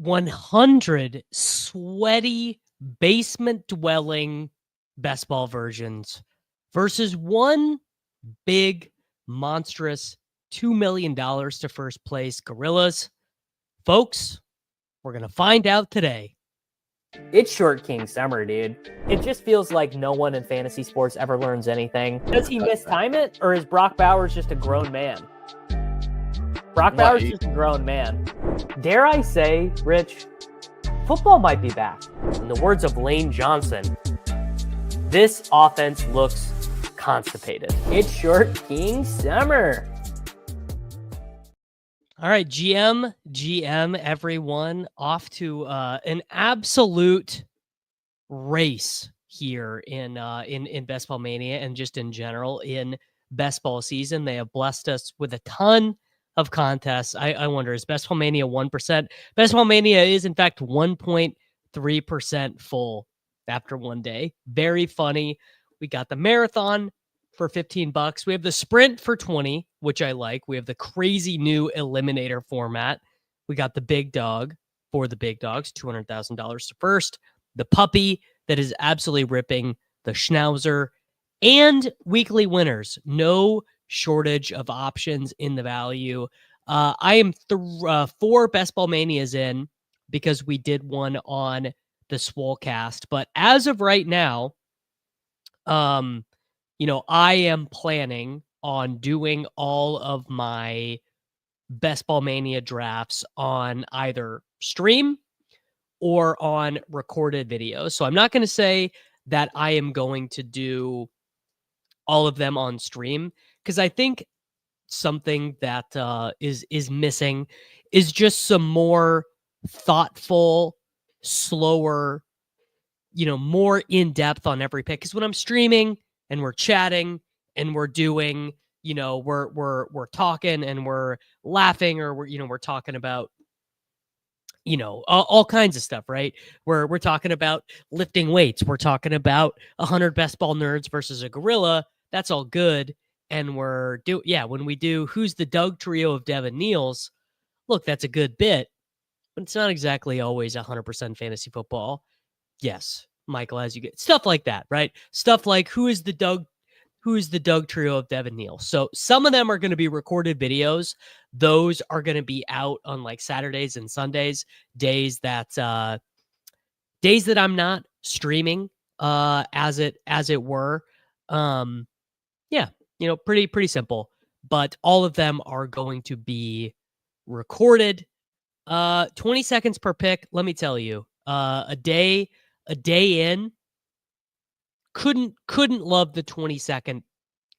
100 sweaty, basement-dwelling best ball versions versus one big, monstrous $2 million to first place gorillas. Folks, we're going to find out today. It's Short King Summer, dude. It just feels like no one in fantasy sports ever learns anything. Does he mistime it, or is Brock Bowers just a grown man? Brock Bowers is just a grown man. Dare I say, Rich, football might be back. In the words of Lane Johnson, this offense looks constipated. It's Short King Summer. All right, GM, everyone, off to an absolute race here in Best Ball Mania and just in general in Best Ball season. They have blessed us with a ton of contests. I wonder, is Best Ball Mania 1%? Best Ball Mania is, in fact, 1.3% full after one day. Very funny. We got the marathon for $15. We have the sprint for 20, which I like. We have the crazy new eliminator format. We got the big dog for the big dogs, $200,000 to first. The puppy that is absolutely ripping, the schnauzer, and weekly winners. No shortage of options in the value. I am 4 Best Ball Manias in because we did one on the Swolecast. But as of right now, I am planning on doing all of my Best Ball Mania drafts on either stream or on recorded videos. So I'm not going to say that I am going to do all of them on stream, because I think something that is missing is just some more thoughtful, slower, more in depth on every pick. Because when I'm streaming and we're chatting and we're doing, we're talking and we're laughing, or we're talking about, all kinds of stuff, right? We're talking about lifting weights. We're talking about 100 best ball nerds versus a gorilla. That's all good. And when we do Who's the Doug trio of Devin Neals, look, that's a good bit, but it's not exactly always 100% fantasy football. Yes, Michael, as you get stuff like that, right? Stuff like who is the Doug trio of Devin Neal. So some of them are going to be recorded videos. Those are going to be out on like Saturdays and Sundays, days that I'm not streaming, as it were. Pretty simple, but all of them are going to be recorded. 20 seconds per pick. Let me tell you, a day in, couldn't love the 20-second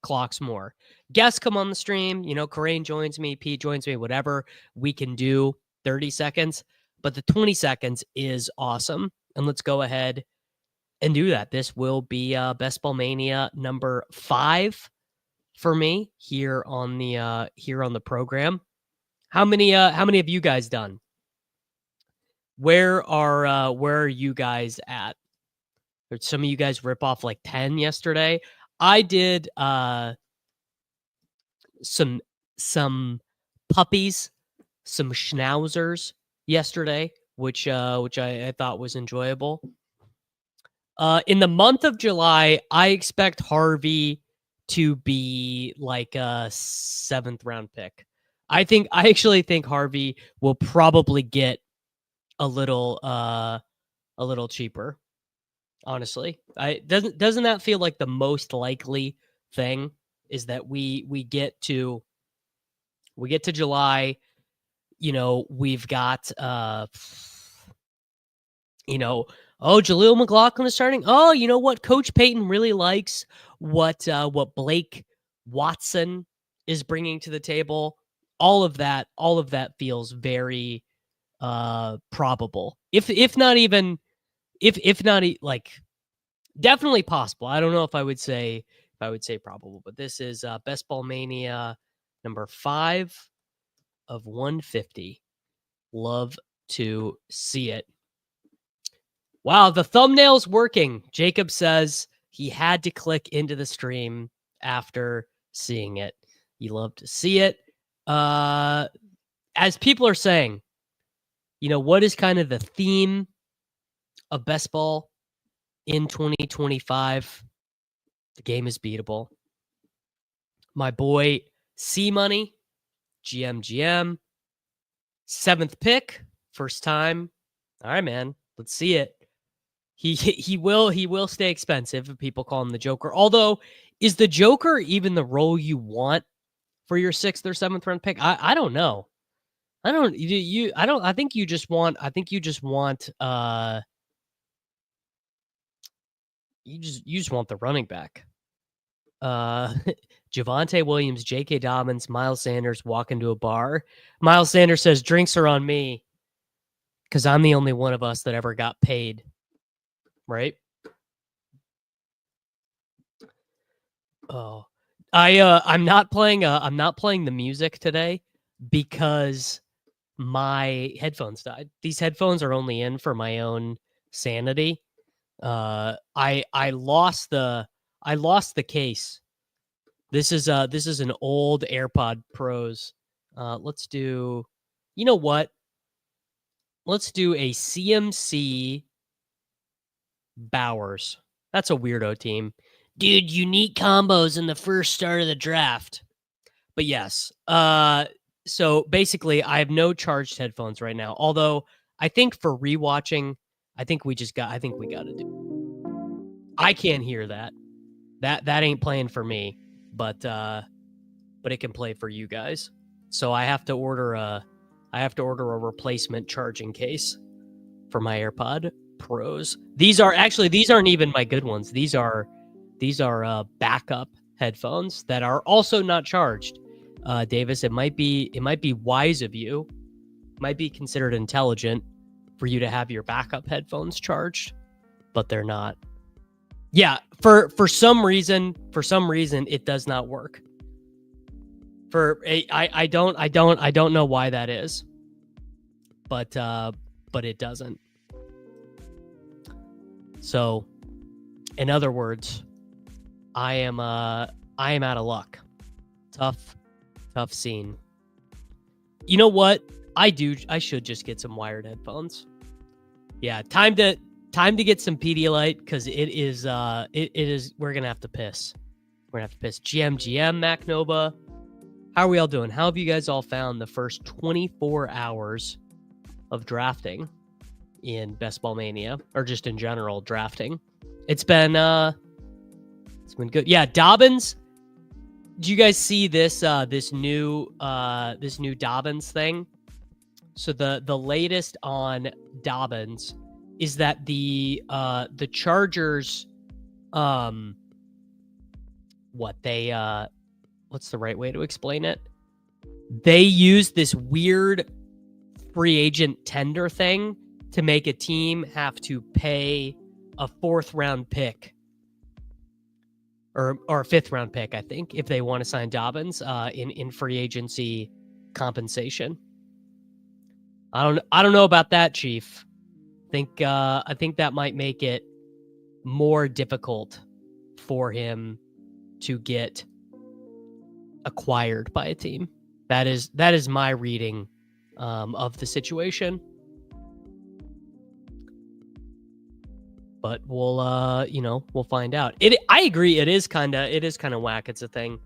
clocks more. Guests come on the stream, Corain joins me, Pete joins me, whatever. We can do 30 seconds, but the 20 seconds is awesome. And let's go ahead and do that. This will be Best Ball Mania number 5 for me here on the program. How many have you guys done? Where are you guys at? Did some of you guys rip off like 10 yesterday? I did some puppies, some schnauzers yesterday, which I thought was enjoyable. In the month of July, I expect Harvey to be like a 7th round pick. I actually think Harvey will probably get a little cheaper. Honestly, doesn't that feel like the most likely thing is that we get to July, we've got Jaleel McLaughlin is starting. Oh, you know what? Coach Payton really likes what Blake Watson is bringing to the table. All of that feels very probable. If not like definitely possible. I don't know if I would say probable, but this is Best Ball Mania number 5 of 150. Love to see it. Wow, the thumbnail's working. Jacob says he had to click into the stream after seeing it. You love to see it. As people are saying, what is kind of the theme of best ball in 2025? The game is beatable. My boy C Money, GM, 7th pick, first time. All right, man, let's see it. He will stay expensive if people call him the Joker. Although, is the Joker even the role you want for your 6th or 7th round pick? I don't know. I think you just want you just want the running back. Javonte Williams, J.K. Dobbins, Miles Sanders walk into a bar. Miles Sanders says, "Drinks are on me because I'm the only one of us that ever got paid." Right? Oh, I'm not playing the music today because my headphones died. These headphones are only in for my own sanity. I lost the case. This is an old AirPod Pros. Let's do, you know what? Let's do a CMC Bowers. That's a weirdo team. Dude, unique combos in the first start of the draft. But yes, so basically I have no charged headphones right now. Although I think for rewatching, I think we got to do. I can't hear that. That ain't playing for me, but it can play for you guys. So I have to order a replacement charging case for my AirPod Pros. These aren't even my good ones. These are backup headphones that are also not charged. Davis, it might be wise of you, might be considered intelligent for you to have your backup headphones charged, but they're not. Yeah, for some reason it does not work. I don't know why that is, but it doesn't. So, in other words, I am out of luck. Tough scene. You know what? I should just get some wired headphones. Yeah, time to get some Pedialyte because it is we're gonna have to piss. GM Mac Nova. How are we all doing? How have you guys all found the first 24 hours of drafting in Best Ball Mania, or just in general drafting? It's been good. Yeah, Dobbins. Do you guys see this new Dobbins thing? So the latest on Dobbins is that the Chargers what's the right way to explain it? They use this weird free agent tender thing to make a team have to pay a 4th round pick or a 5th round pick, I think, if they want to sign Dobbins in free agency compensation. I don't know about that, Chief. I think that might make it more difficult for him to get acquired by a team. That is my reading of the situation. But we'll find out. I agree. It is kind of whack. It's a thing.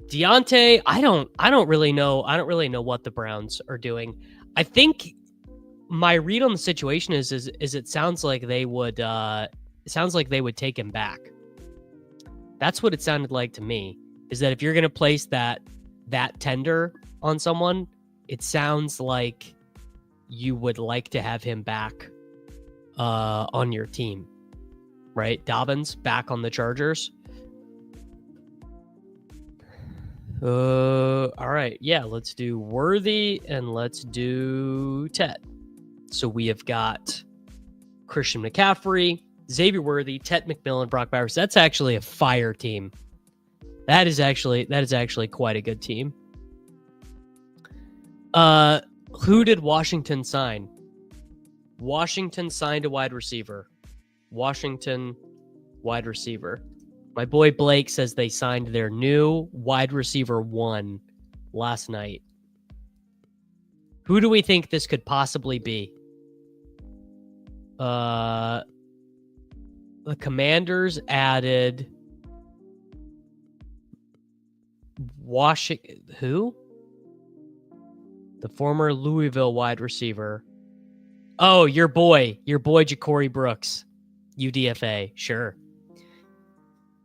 Deontay, I don't really know. I don't really know what the Browns are doing. I think my read on the situation is it sounds like they would take him back. That's what it sounded like to me. Is that if you're going to place that tender on someone, it sounds like you would like to have him back on your team, right? Dobbins back on the Chargers. All right. Yeah, let's do Worthy and let's do Tet. So we have got Christian McCaffrey, Xavier Worthy, Tet McMillan, Brock Bowers. That's actually a fire team. That is actually quite a good team. Who did Washington sign? Washington signed a wide receiver. Washington wide receiver. My boy Blake says they signed their new wide receiver 1 last night. Who do we think this could possibly be? The Commanders added Washington. Who? The former Louisville wide receiver. Oh, your boy Ja'Cory Brooks, UDFA. Sure.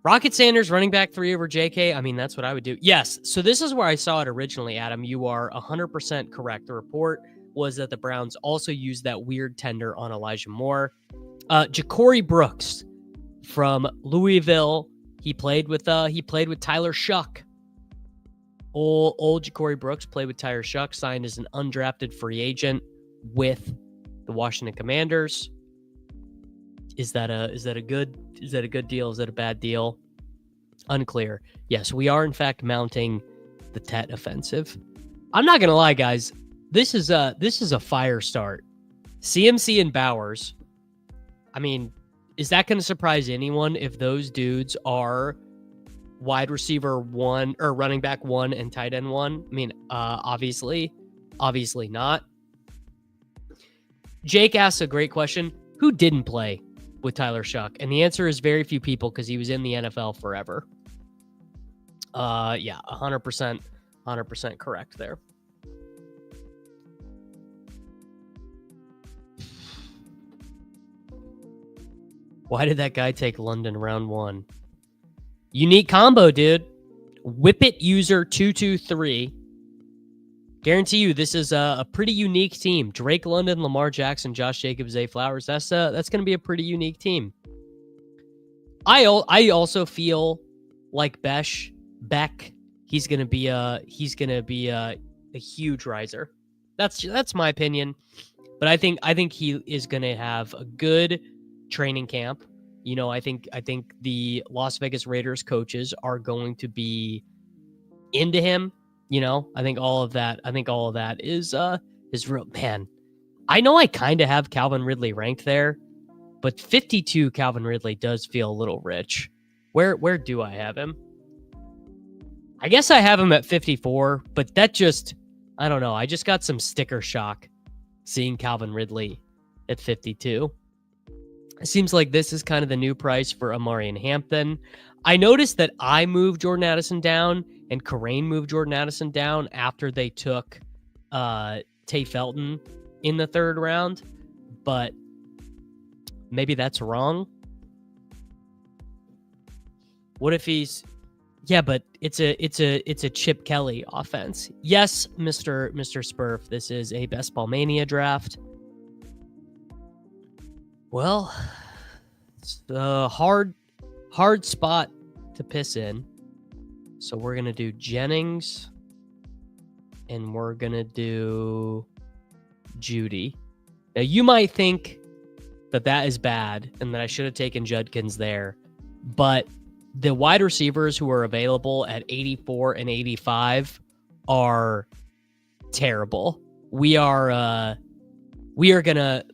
Rocket Sanders, running back 3 over JK. I mean, that's what I would do. Yes. So this is where I saw it originally, Adam. You are 100% correct. The report was that the Browns also used that weird tender on Elijah Moore. Ja'Cory Brooks from Louisville. He played with Tyler Shuck. Old Ja'Cory Brooks played with Tyler Shuck, signed as an undrafted free agent with the Washington Commanders. Is that a good deal? Is that a bad deal? Unclear. Yes, we are in fact mounting the Tet offensive. I'm not gonna lie, guys. This is a fire start. CMC and Bowers. I mean, is that going to surprise anyone if those dudes are wide receiver 1 or running back 1 and tight end 1? I mean, obviously not. Jake asks a great question. Who didn't play with Tyler Shuck? And the answer is very few people because he was in the NFL forever. Yeah, 100% correct there. Why did that guy take London round 1? Unique combo, dude. Whippet user 223. Guarantee you this is a pretty unique team. Drake London, Lamar Jackson, Josh Jacobs, Zay Flowers. That's going to be a pretty unique team. I also feel like Beck. He's going to be a huge riser. That's my opinion. But I think he is going to have a good training camp. You know, I think the Las Vegas Raiders coaches are going to be into him. You know, I think all of that is real. Man, I know I kind of have Calvin Ridley ranked there, but 52 Calvin Ridley does feel a little rich. Where do I have him? I guess I have him at 54, but that just, I don't know. I just got some sticker shock seeing Calvin Ridley at 52. It seems like this is kind of the new price for Amari and Hampton. I noticed that I moved Jordan Addison down and Karain moved Jordan Addison down after they took Tay Felton in the 3rd round, but maybe that's wrong. What if he's... Yeah, but it's a Chip Kelly offense. Yes, Mr. Spurf, this is a Best Ball Mania draft. Well, it's a hard spot to piss in. So we're going to do Jennings and we're going to do Judy. Now, you might think that is bad and that I should have taken Judkins there, but the wide receivers who are available at 84 and 85 are terrible. We are going to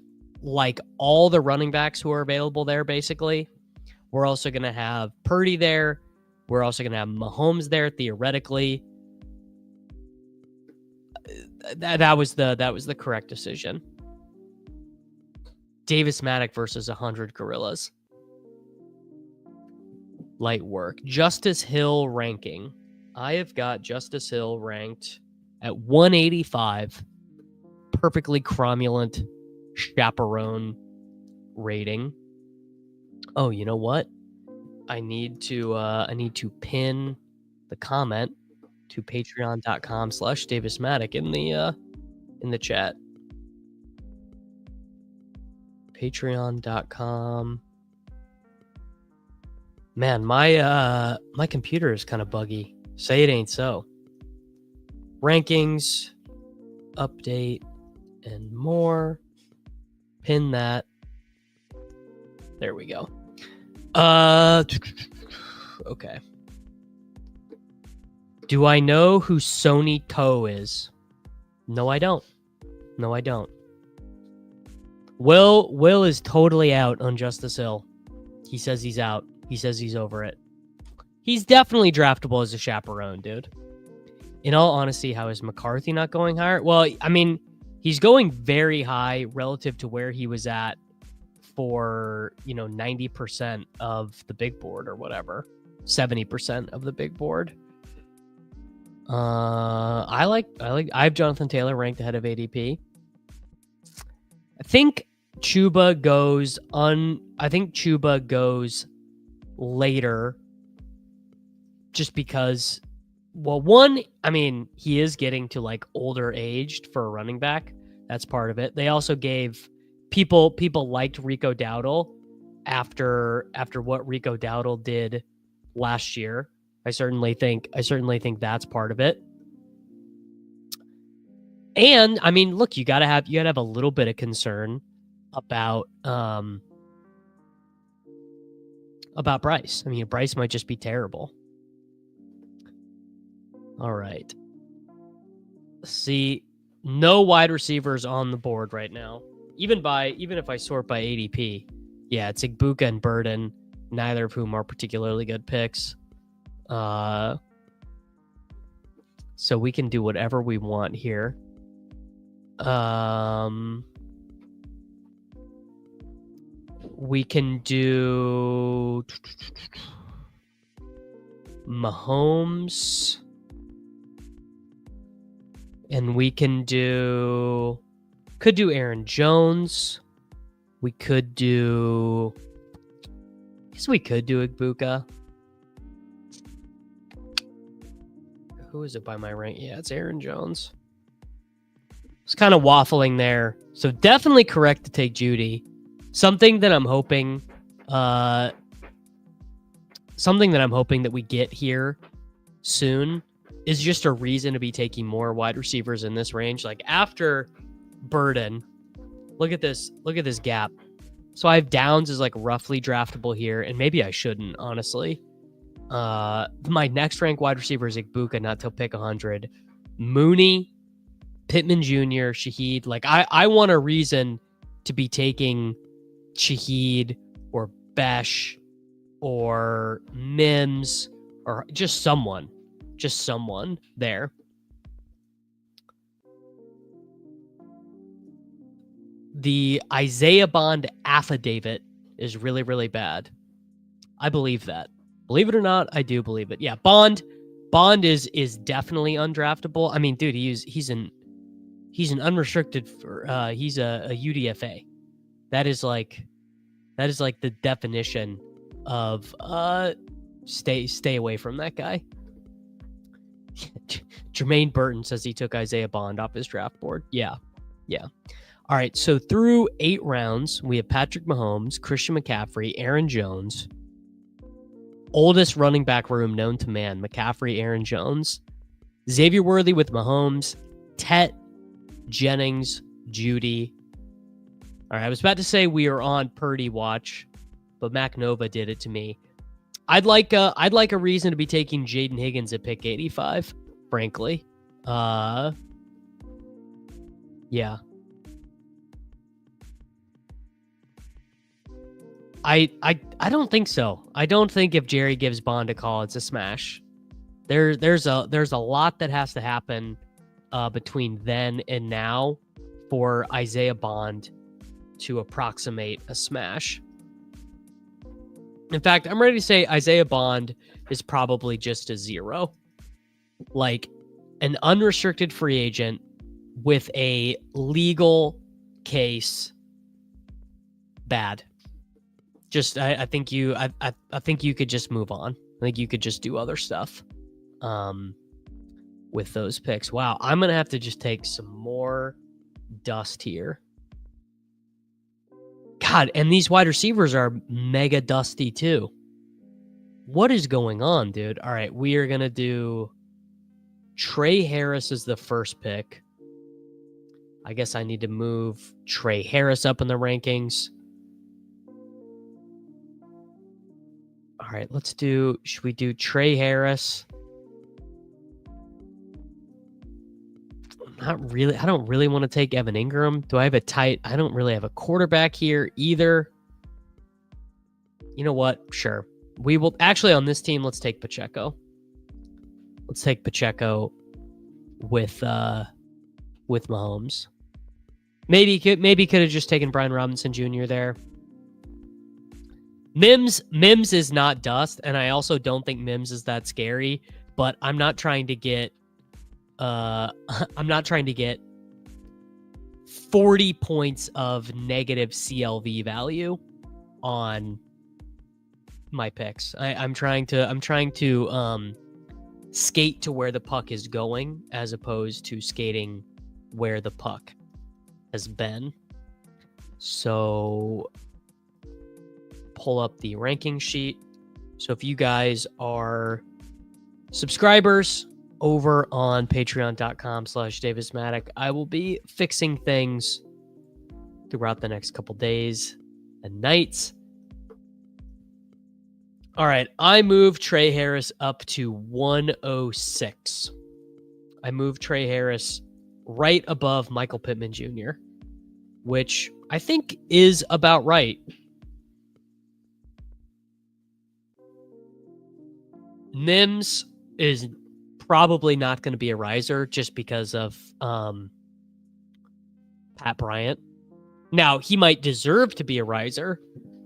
like all the running backs who are available there, basically. We're also going to have Purdy there. We're also going to have Mahomes there, theoretically. That was the correct decision. Davis Maddock versus 100 Gorillas. Light work. Justice Hill ranking. I have got Justice Hill ranked at 185. Perfectly cromulent chaperone rating. Oh, you know what? I need to pin the comment to patreon.com/Davis Maddock in the chat. Patreon.com. Man, my computer is kind of buggy. Say it ain't so. Rankings, update, and more. Pin that. There we go. Okay. Do I know who Sony Toe is? No, I don't. Will is totally out on Justice Hill. He says he's out. He says he's over it. He's definitely draftable as a chaperone, dude. In all honesty, how is McCarthy not going higher? Well, I mean, He's going very high relative to where he was at for, 90% of the big board or whatever, 70% of the big board. I have Jonathan Taylor ranked ahead of ADP. I think Chuba goes later just because, well, one, I mean, he is getting to like older aged for a running back. That's part of it. They also gave people liked Rico Dowdle after what Rico Dowdle did last year. I certainly think that's part of it. And I mean, look, you gotta have a little bit of concern about Bryce. I mean, Bryce might just be terrible. All right. See, no wide receivers on the board right now. Even if I sort by ADP, yeah, it's Igbuka and Burden, neither of whom are particularly good picks. So we can do whatever we want here. We can do Mahomes, and we could do Aaron Jones. We could do, I guess we could do Igbuka. Who is it by my rank? Yeah, it's Aaron Jones. It's kind of waffling there. So definitely correct to take Judy. Something that I'm hoping that we get here soon is just a reason to be taking more wide receivers in this range. Like after Burden, look at this gap. So I have Downs is like roughly draftable here, and maybe I shouldn't, honestly. My next ranked wide receiver is Igbuka, not till pick 100. Mooney, Pittman Jr., Shaheed. Like I want a reason to be taking Shaheed or Besh or Mims or just someone there. The Isaiah Bond affidavit is really, really bad. I believe that. Believe it or not, I do believe it. Yeah, Bond is definitely undraftable. I mean, dude, he's an unrestricted he's a UDFA. That is like the definition of stay away from that guy. Jermaine Burton says he took Isaiah Bond off his draft board. Yeah. All right, so through 8 rounds, we have Patrick Mahomes, Christian McCaffrey, Aaron Jones. Oldest running back room known to man, McCaffrey, Aaron Jones. Xavier Worthy with Mahomes, Tet, Jennings, Judy. All right, I was about to say we are on Purdy watch, but Mac Nova did it to me. I'd like a reason to be taking Jaden Higgins at pick 85, frankly. Yeah. I don't think so. I don't think if Jerry gives Bond a call, it's a smash. There's a lot that has to happen between then and now for Isaiah Bond to approximate a smash. In fact, I'm ready to say Isaiah Bond is probably just a 0. Like an unrestricted free agent with a legal case. Bad. Just I think you could just move on. I think you could just do other stuff with those picks. Wow, I'm gonna have to just take some more dust here. God, and these wide receivers are mega dusty too. What is going on, dude? All right, we are gonna do Trey Harris as the first pick. I guess I need to move Trey Harris up in the rankings. All right, should we do Trey Harris? Not really. I don't really want to take Evan Ingram. Do I have I don't really have a quarterback here either. You know what? Sure. We will actually on this team, let's take Pacheco. Let's take Pacheco with Mahomes. Maybe could have just taken Brian Robinson Jr. there. Mims is not dust, and I also don't think Mims is that scary, but I'm not trying to get 40 points of negative CLV value on my picks. I'm trying to skate to where the puck is going as opposed to skating where the puck has been. So pull up the ranking sheet. So if you guys are subscribers over on patreon.com/DavisMattic, I will be fixing things throughout the next couple days and nights. All right, I moved Trey Harris up to 106. I moved Trey Harris right above Michael Pittman Jr., which I think is about right. Mims is probably not going to be a riser just because of Pat Bryant. Now, he might deserve to be a riser,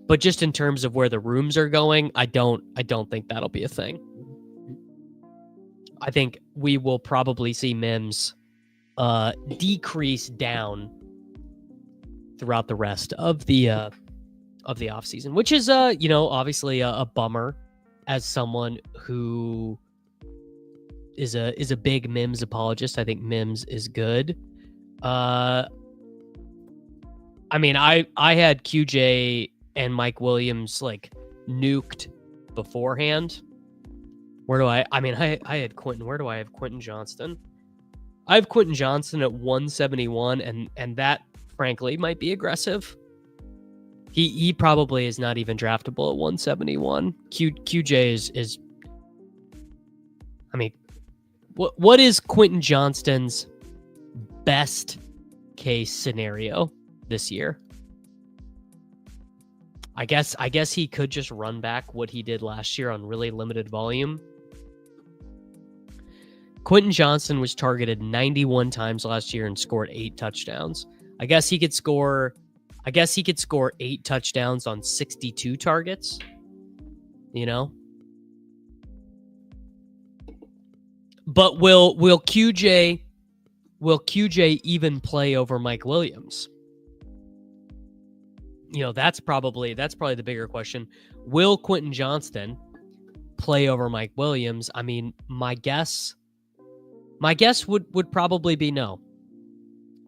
but just in terms of where the rooms are going, I don't think that'll be a thing. I think we will probably see Mims decrease down throughout the rest of the offseason, which is obviously a bummer as someone who is a big Mims apologist. I think Mims is good. I mean, I had QJ and Mike Williams like nuked beforehand. Where do I had Quentin. Where do I have Quentin Johnston? I have Quentin Johnston at 171, and that frankly might be aggressive. He probably is not even draftable at 171. QJ is I mean, what is Quentin Johnston's best case scenario this year? I guess he could just run back what he did last year on really limited volume. Quentin Johnston was targeted 91 times last year and scored 8 touchdowns. I guess he could score 8 touchdowns on 62 targets. You know? But will QJ even play over Mike Williams? You know, that's probably the bigger question. Will Quentin Johnston play over Mike Williams? I mean, my guess would probably be no.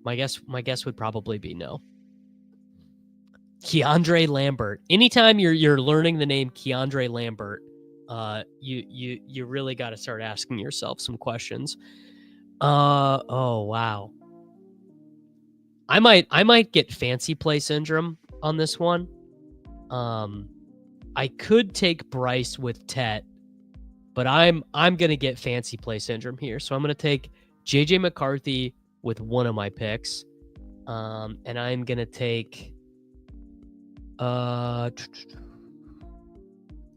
My guess would probably be no. Keandre Lambert. Anytime you're learning the name Keandre Lambert, you really got to start asking yourself some questions. Oh wow. I might get fancy play syndrome on this one. I could take Bryce with Tet, but I'm gonna get fancy play syndrome here. So I'm gonna take JJ McCarthy with one of my picks. And I'm gonna take I'm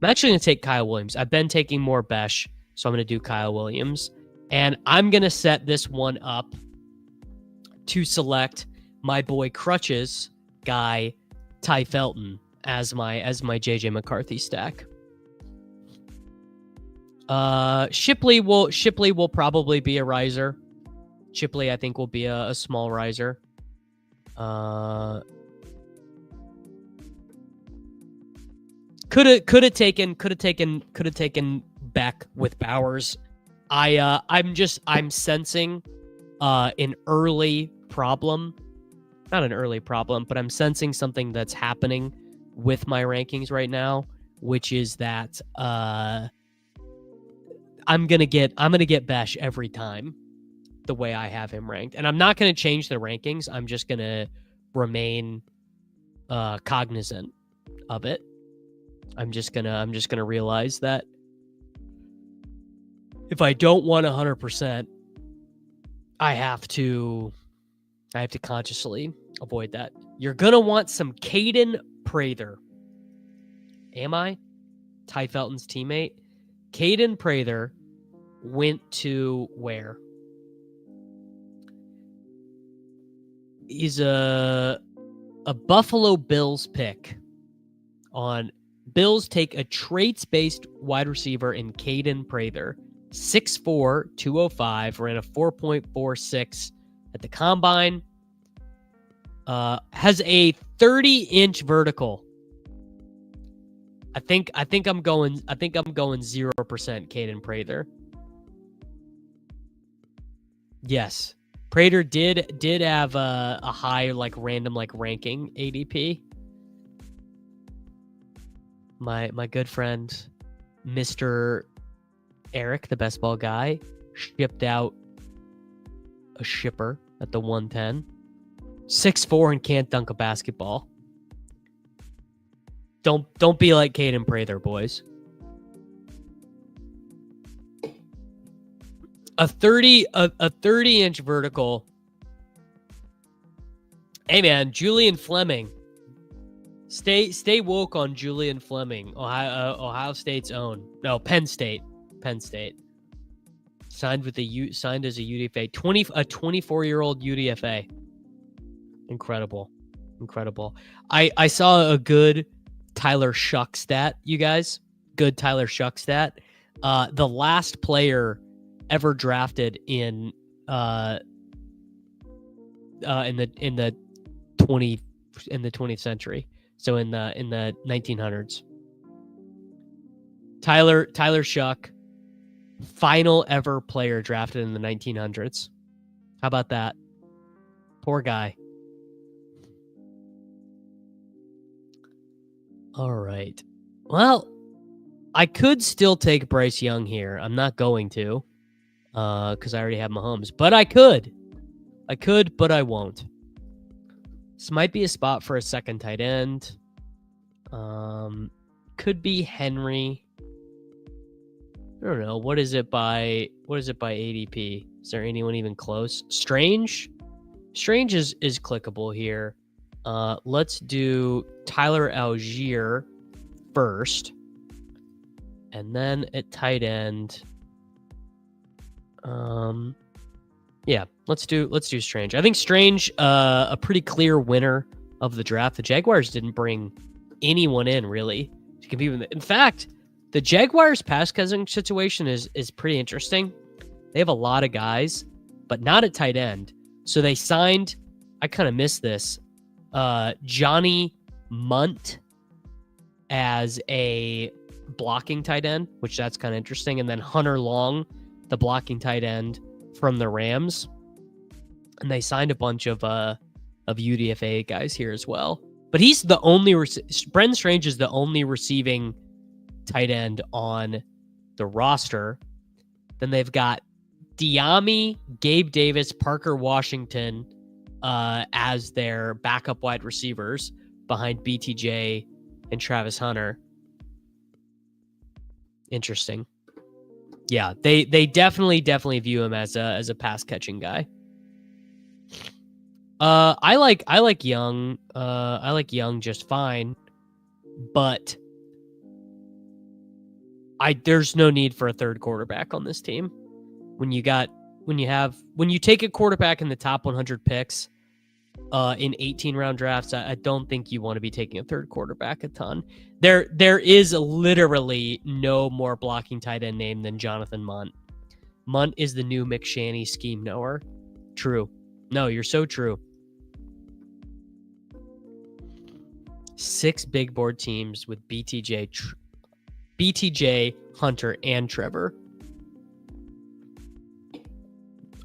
actually gonna take Kyle Williams. I've been taking more Besh, so I'm gonna do Kyle Williams. And I'm gonna set this one up to select my boy Crutches guy, Ty Felton, as my JJ McCarthy stack. Shipley will probably be a riser. Shipley, I think, will be a small riser. Could have taken Beck with Bowers. I'm sensing an early problem. Not an early problem, but I'm sensing something that's happening with my rankings right now, which is that I'm gonna get Besh every time the way I have him ranked. And I'm not gonna change the rankings. I'm just gonna remain cognizant of it. I'm just gonna realize that if I don't want 100%, I have to consciously avoid that. You're gonna want some Caden Prather. Am I? Ty Felton's teammate. Caden Prather went to where? He's a Buffalo Bills pick. On Bills take a traits-based wide receiver in Caden Prather, 6'4", 205, ran a 4.46 at the combine. Has a 30-inch vertical. I think I'm going 0% Caden Prather. Yes. Prater did have a high random ranking ADP. My good friend Mr. Eric, the best ball guy, shipped out a shipper at the 110. 6'4" and can't dunk a basketball. Don't be like Caden Prather, boys. A 30-inch vertical. Hey man, Julian Fleming. Stay woke on Julian Fleming, Ohio State's own. No, Penn State. Signed as a UDFA. A 24-year-old UDFA. Incredible. I saw a good Tyler Shuck stat, you guys. Good Tyler Shuck stat. The last player ever drafted in the 20th century. So in the 1900s. Tyler Shuck, final ever player drafted in the 1900s. How about that? Poor guy. All right. Well, I could still take Bryce Young here. I'm not going to, because I already have Mahomes. But I could, but I won't. This might be a spot for a second tight end. Could be Henry. I don't know. What is it by ADP? Is there anyone even close? Strange is clickable here. Let's do Tyler Algier first, and then at tight end. Yeah, let's do Strange. I think Strange, a pretty clear winner of the draft. The Jaguars didn't bring anyone in really to compete with. In fact, the Jaguars pass catching situation is pretty interesting. They have a lot of guys, but not at tight end. So they signed. I kind of missed this. Johnny Munt as a blocking tight end, which that's kind of interesting, and then Hunter Long, the blocking tight end from the Rams, and they signed a bunch of UDFA guys here as well. But he's the only Brendan Strange is the only receiving tight end on the roster. Then they've got Diami, Gabe Davis, Parker Washington as their backup wide receivers behind BTJ and Travis Hunter. Interesting. Yeah, they definitely view him as a pass catching guy. I like Young. I like Young just fine, but there's no need for a third quarterback on this team. When you take a quarterback in the top 100 picks in 18-round drafts, I don't think you want to be taking a third quarterback a ton. There is literally no more blocking tight end name than Jonathan Munt. Munt is the new McShanny scheme knower. True. No, you're so true. 6 big board teams with BTJ, Hunter, and Trevor.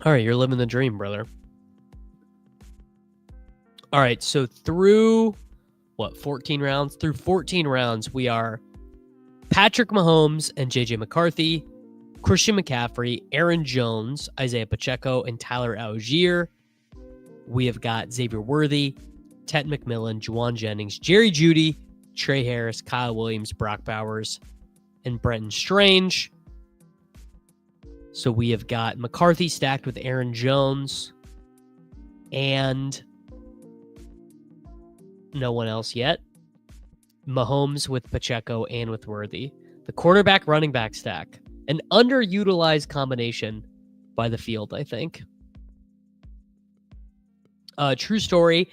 All right, you're living the dream, brother. All right, so through 14 rounds? Through 14 rounds, we are Patrick Mahomes and JJ McCarthy, Christian McCaffrey, Aaron Jones, Isaiah Pacheco, and Tyler Algier. We have got Xavier Worthy, Ted McMillan, Juwan Jennings, Jerry Jeudy, Trey Harris, Kyle Williams, Brock Bowers, and Brenton Strange. So we have got McCarthy stacked with Aaron Jones and no one else yet. Mahomes with Pacheco and with Worthy. The quarterback running back stack. An underutilized combination by the field, I think. True story.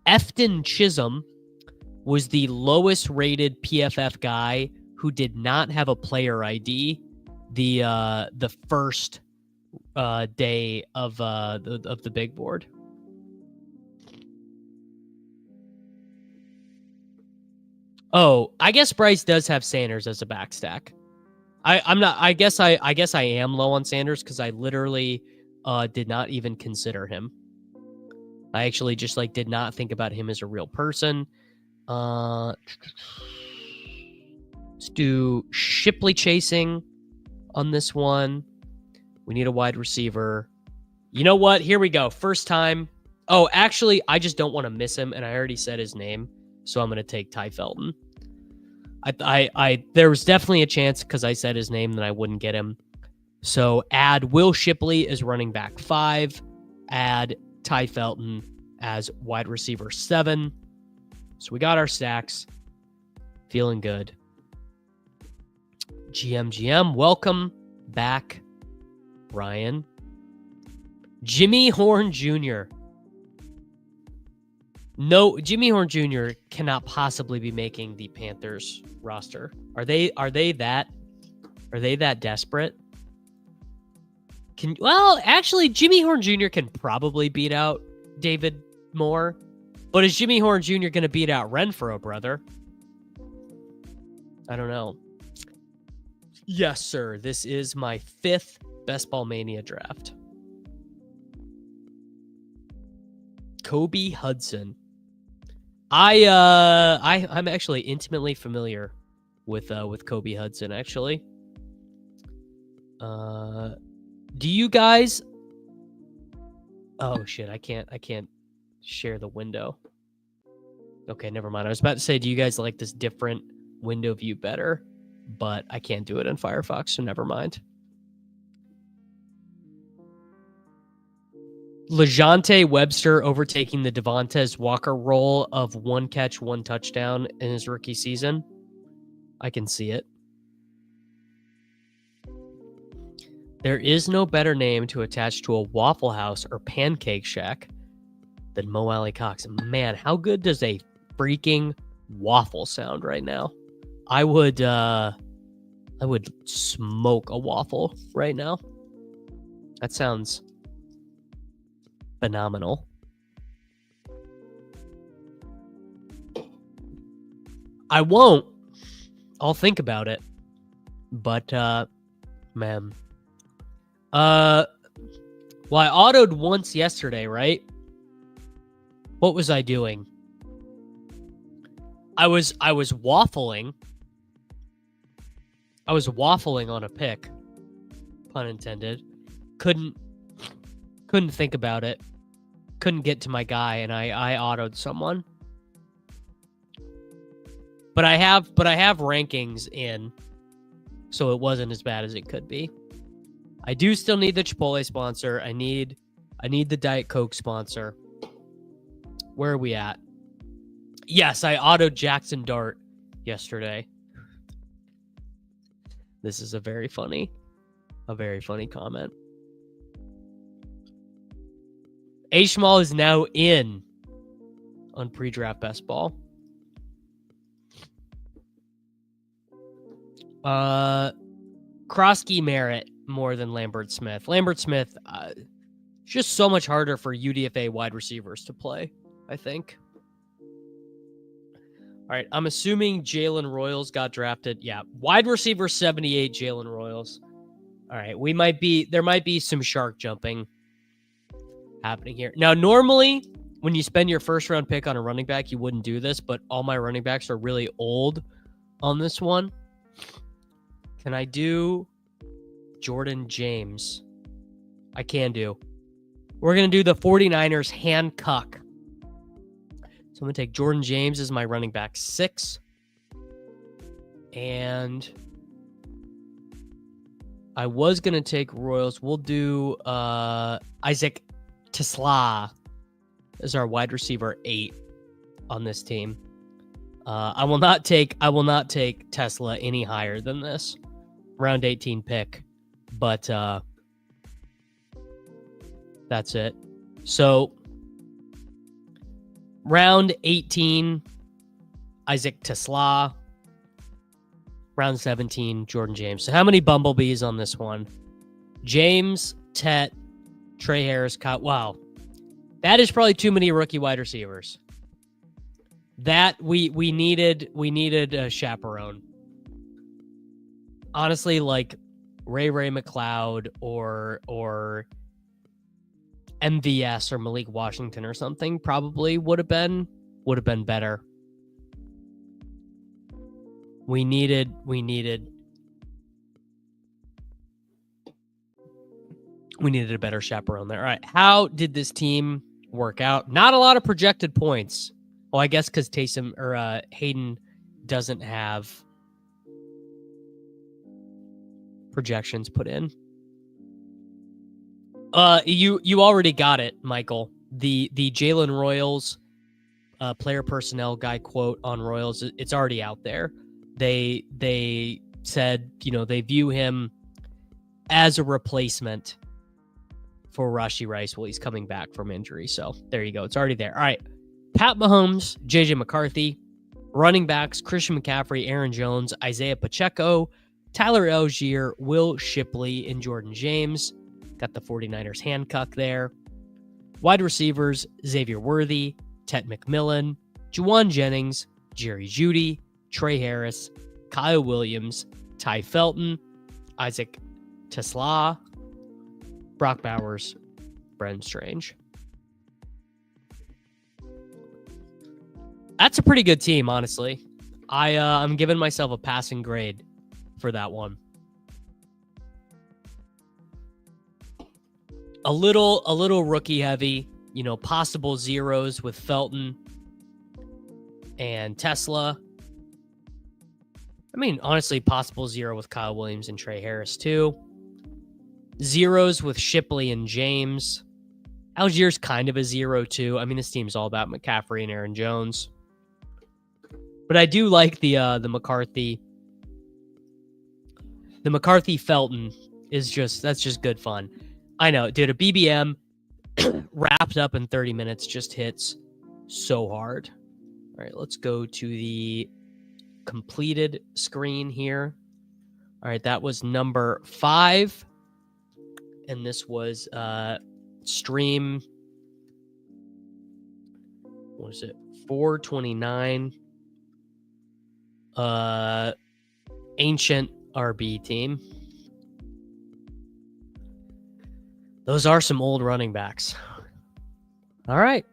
Efton Chisholm was the lowest rated PFF guy who did not have a player ID the first day of the big board. Oh, I guess Bryce does have Sanders as a backstack. I'm not. I guess I am low on Sanders because I literally did not even consider him. I actually just did not think about him as a real person. Let's do Shipley chasing on this one. We need a wide receiver. You know what? Here we go. First time. Oh, actually, I just don't want to miss him, and I already said his name, so I'm going to take Ty Felton. There was definitely a chance because I said his name that I wouldn't get him. So add Will Shipley as running back 5. Add Ty Felton as wide receiver 7. So we got our stacks. Feeling good. GM, welcome back, Ryan. Jimmy Horn Jr. No, Jimmy Horn Jr. cannot possibly be making the Panthers roster. Are they that desperate? Actually, Jimmy Horn Jr. can probably beat out David Moore, but is Jimmy Horn Jr. going to beat out Renfrow, brother? I don't know. Yes, sir. This is my 5th Best Ball Mania draft. Kobe Hudson. I'm actually intimately familiar with Kobe Hudson, actually. Do you guys? Oh shit, I can't share the window. Okay, never mind. I was about to say, do you guys like this different window view better? But I can't do it in Firefox, so never mind. LeJonte Webster overtaking the Devontae Walker role of 1 catch, 1 touchdown in his rookie season. I can see it. There is no better name to attach to a Waffle House or Pancake Shack than Mo Alley Cox. Man, how good does a freaking waffle sound right now? I would smoke a waffle right now. That sounds phenomenal. I won't. I'll think about it. But man. Well, I autoed once yesterday, right? What was I doing? I was waffling. I was waffling on a pick. Pun intended. Couldn't think about it. Couldn't get to my guy, and I autoed someone. But I have rankings in, so it wasn't as bad as it could be. I do still need the Chipotle sponsor. I need the Diet Coke sponsor. Where are we at? Yes, I autoed Jackson Dart yesterday. This is a very funny comment. A-Schmal is now in on pre-draft best ball. Krosky Merritt more than Lambert Smith. Lambert Smith, just so much harder for UDFA wide receivers to play, I think. All right, I'm assuming Jalen Royals got drafted. Yeah, wide receiver 78, Jalen Royals. All right, there might be some shark jumping happening here. Now, normally, when you spend your first round pick on a running back, you wouldn't do this, but all my running backs are really old on this one. Can I do Jordan James? I can do. We're going to do the 49ers Hancock. So I'm going to take Jordan James as my running back 6. And I was going to take Royals. We'll do Isaac Tesla as our wide receiver 8 on this team. I will not take Tesla any higher than this. Round 18 pick. But that's it. So Round 18, Isaac Tesla. Round 17, Jordan James. So how many bumblebees on this one? James, Tet, Trey Harris, wow. That is probably too many rookie wide receivers. That we needed a chaperone. Honestly, like Ray McLeod or MVS or Malik Washington or something probably would have been better. We needed a better chaperone there. All right. How did this team work out? Not a lot of projected points. Oh, I guess because Taysom or Hayden doesn't have projections put in. You already got it, Michael. The Jalen Royals player personnel guy quote on Royals, it's already out there. They said, they view him as a replacement for Rashee Rice while he's coming back from injury. So there you go. It's already there. All right. Pat Mahomes, JJ McCarthy, running backs, Christian McCaffrey, Aaron Jones, Isaiah Pacheco, Tyler Algier, Will Shipley, and Jordan James. Got the 49ers handcuff there. Wide receivers, Xavier Worthy, Tet McMillan, Juwan Jennings, Jerry Jeudy, Trey Harris, Kyle Williams, Ty Felton, Isaac Tesla, Brock Bowers, Brendan Strange. That's a pretty good team, honestly. I'm giving myself a passing grade for that one. A little rookie heavy, possible zeros with Felton and Tesla. I mean, honestly, possible zero with Kyle Williams and Trey Harris too. Zeros with Shipley and James. Algier's kind of a zero too. I mean, this team's all about McCaffrey and Aaron Jones. But I do like the McCarthy. The McCarthy Felton that's just good fun. I know, dude, a BBM wrapped up in 30 minutes just hits so hard. All right, let's go to the completed screen here. All right, that was number 5. And this was stream, what is it? 429. Ancient RB team. Those are some old running backs. All right.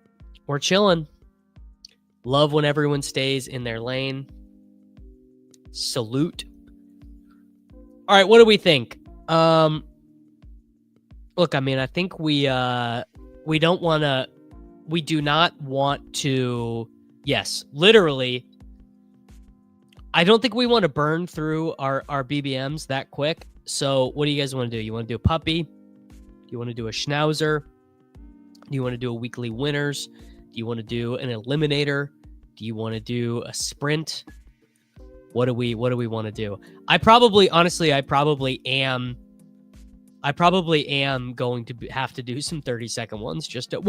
We're chilling. Love when everyone stays in their lane. Salute. All right. What do we think? Look, I mean, I think we do not want to, yes, literally, I don't think we want to burn through our BBMs that quick. So what do you guys want to do? You want to do a puppy? Do you want to do a schnauzer? Do you want to do a weekly winners? Do you want to do an eliminator? Do you want to do a sprint? What do we want to do? I probably am going to have to do some 30-second ones just to,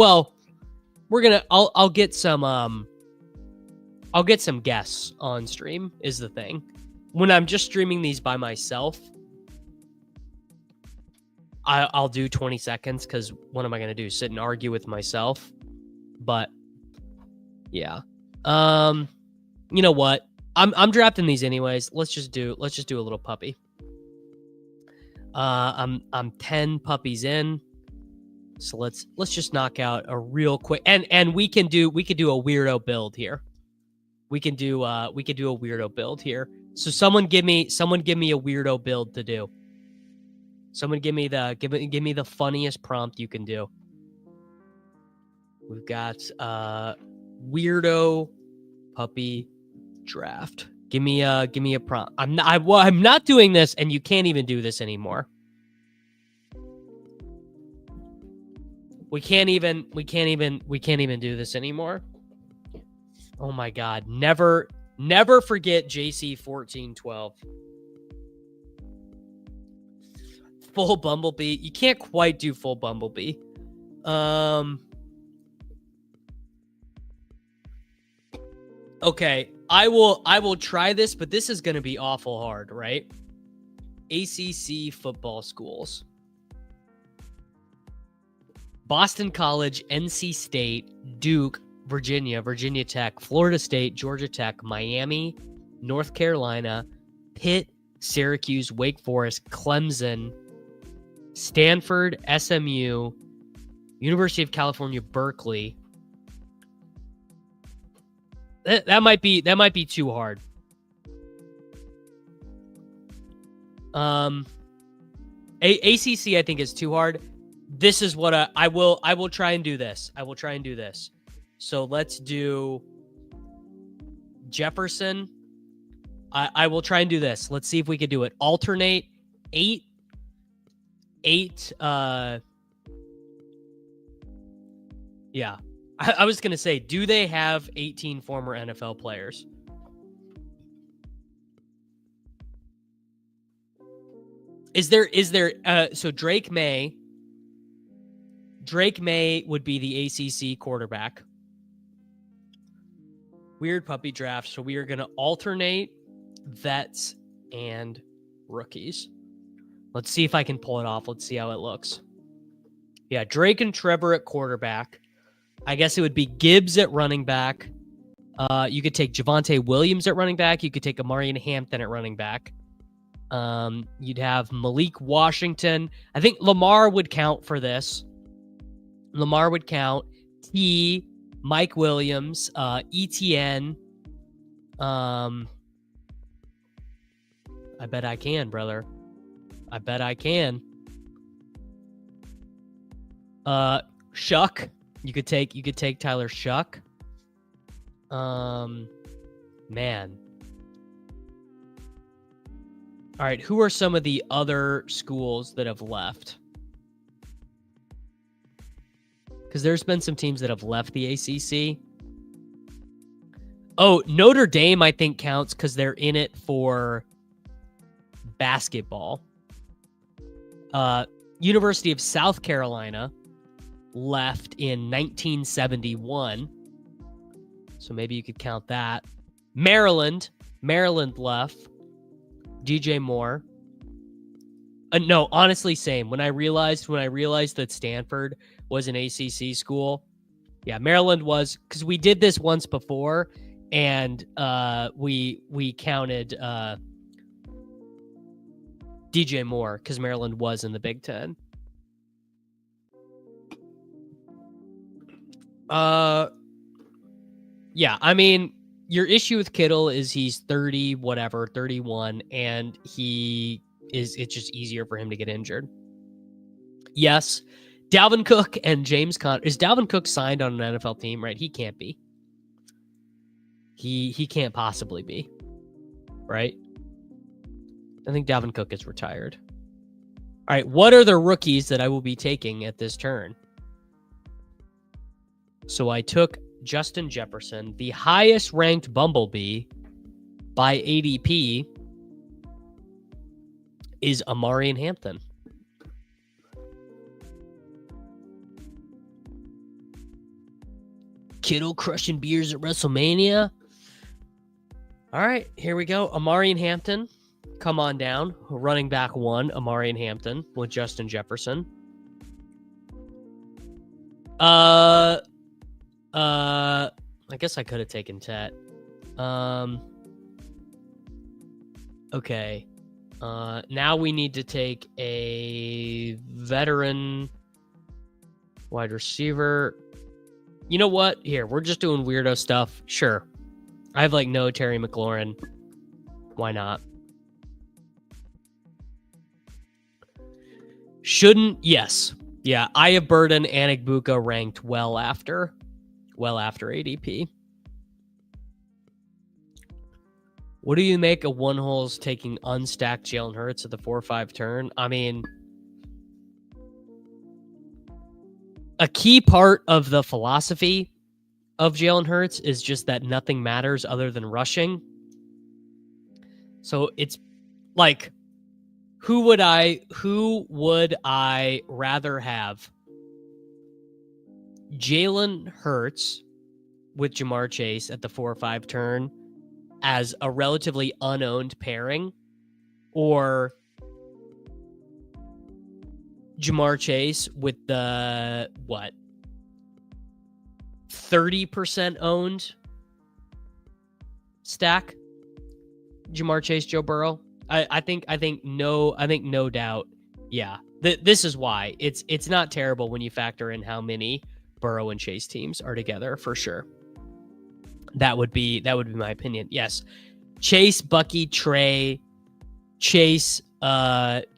I'll get some guests on stream is the thing. When I'm just streaming these by myself, I'll do 20 seconds because what am I going to do? Sit and argue with myself? But yeah. You know what? I'm drafting these anyways. Let's just do a little puppy. I'm 10 puppies in. So let's just knock out a real quick and we could do a weirdo build here. We could do a weirdo build here. So someone give me a weirdo build to do. Someone give me the funniest prompt you can do. We've got weirdo puppy draft. Give me a prompt. I'm not doing this, and you can't even do this anymore. We can't even do this anymore. Oh my God. Never forget JC 1412. Full Bumblebee. You can't quite do full Bumblebee. Okay, I will try this, but this is going to be awful hard, right? ACC football schools. Boston College, NC State, Duke, Virginia, Virginia Tech, Florida State, Georgia Tech, Miami, North Carolina, Pitt, Syracuse, Wake Forest, Clemson, Stanford, SMU, University of California, Berkeley. That might be too hard. ACC I think is too hard. This is what I will try and do this. I will try and do this. So let's do Jefferson. I will try and do this. Let's see if we can do it. Alternate 8. Yeah. I was going to say, do they have 18 former NFL players? Is there so Drake May would be the ACC quarterback. Weird puppy draft. So we are going to alternate vets and rookies. Let's see if I can pull it off. Let's see how it looks. Yeah, Drake and Trevor at quarterback. I guess it would be Gibbs at running back. You could take Javonte Williams at running back. You could take Amarian Hampton at running back. You'd have Malik Washington. I think Lamar would count for this. Lamar would count. T. Mike Williams. ETN. I bet I can, brother. I bet I can. Shuck. You could take Tyler Shuck. Man. All right, who are some of the other schools that have left? Because there's been some teams that have left the ACC. Oh, Notre Dame, I think, counts because they're in it for basketball. University of South Carolina left in 1971. So maybe you could count that. Maryland left. DJ Moore. No, honestly, same. When I realized that Stanford was an ACC school, yeah, Maryland was, because we did this once before, and we counted DJ Moore because Maryland was in the Big Ten. Yeah, I mean, your issue with Kittle is he's 30, whatever, 31, and it's just easier for him to get injured. Yes, Dalvin Cook and James Conner. Is Dalvin Cook signed on an NFL team, right? He can't be. He can't possibly be, right? I think Dalvin Cook is retired. All right, what are the rookies that I will be taking at this turn? So I took Justin Jefferson. The highest ranked Bumblebee by ADP is Amarian Hampton. Kittle crushing beers at WrestleMania. All right, here we go. Amarian Hampton, come on down. Running back 1, Amarian Hampton with Justin Jefferson. I guess I could have taken Tet. Okay. Now we need to take a veteran wide receiver. You know what? Here, we're just doing weirdo stuff. Sure. I have no Terry McLaurin. Why not? Yes. Yeah, I have Burden and Igbuka ranked well after ADP. What do you make of one holes taking unstacked Jalen Hurts at the 4-5 turn? I mean, a key part of the philosophy of Jalen Hurts is just that nothing matters other than rushing. So it's like, who would I rather have? Jalen Hurts with Jamar Chase at the 4 or 5 turn as a relatively unowned pairing, or Jamar Chase with the 30% owned stack? Jamar Chase, Joe Burrow. I think no doubt. Yeah, this is why it's not terrible when you factor in how many Burrow and Chase teams are together, for sure. That would be my opinion. Yes, Chase, Bucky, Trey, Chase,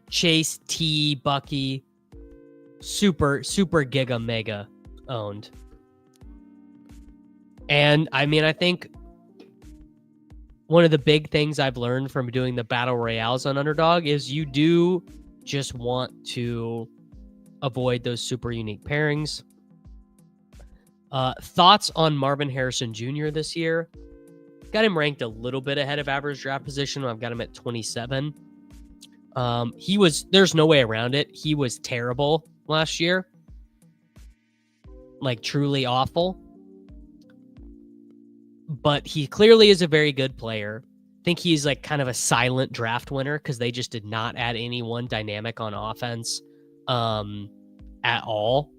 Chase, T, Bucky, super giga mega owned. And I mean, I think one of the big things I've learned from doing the battle royales on Underdog is you do just want to avoid those super unique pairings. Thoughts on Marvin Harrison Jr. this year? Got him ranked a little bit ahead of average draft position. I've got him at 27. There's no way around it. He was terrible last year. Like, truly awful. But he clearly is a very good player. I think he's like kind of a silent draft winner because they just did not add any one dynamic on offense at all.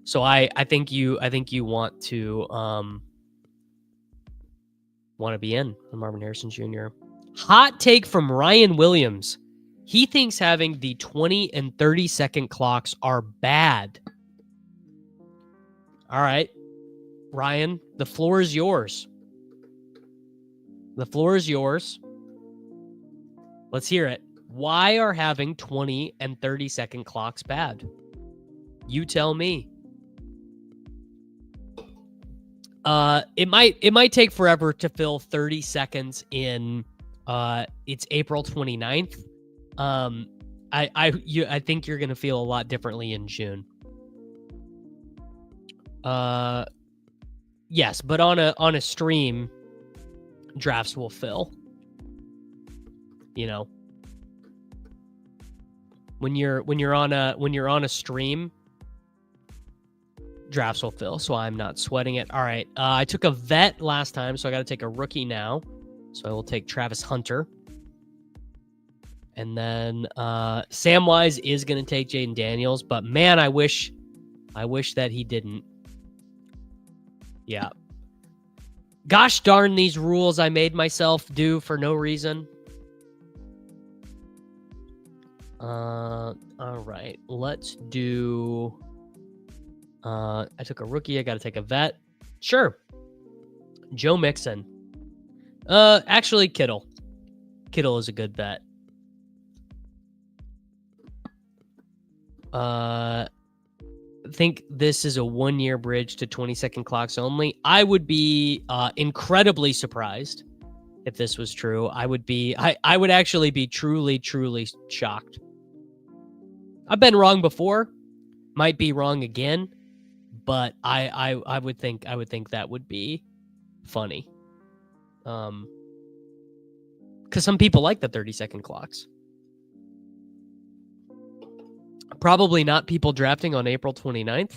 So I think you want to be in Marvin Harrison Jr. Hot take from Ryan Williams. He thinks having the 20 and 30 second clocks are bad. All right, Ryan, the floor is yours. The floor is yours. Let's hear it. Why are having 20 and 30 second clocks bad? You tell me. It might take forever to fill 30 seconds in it's April 29th. I think you're gonna feel a lot differently in June. Yes, but on a stream, drafts will fill. You know, when you're on a stream, drafts will fill. So I'm not sweating it. All right, I took a vet last time, so I got to take a rookie now. So I will take Travis Hunter, and then Samwise is going to take Jaden Daniels. But man, I wish that he didn't. Yeah. Gosh darn these rules I made myself do for no reason. All right. Let's do... I took a rookie. I got to take a vet. Sure. Joe Mixon. Actually, Kittle. Kittle is a good bet. Think this is a 1-year bridge to 20-second clocks only. I would be incredibly surprised if this was true. I would actually be truly shocked. I've been wrong before, might be wrong again, but I would think that would be funny. Because some people like the 30-second clocks. Probably not people drafting on April 29th.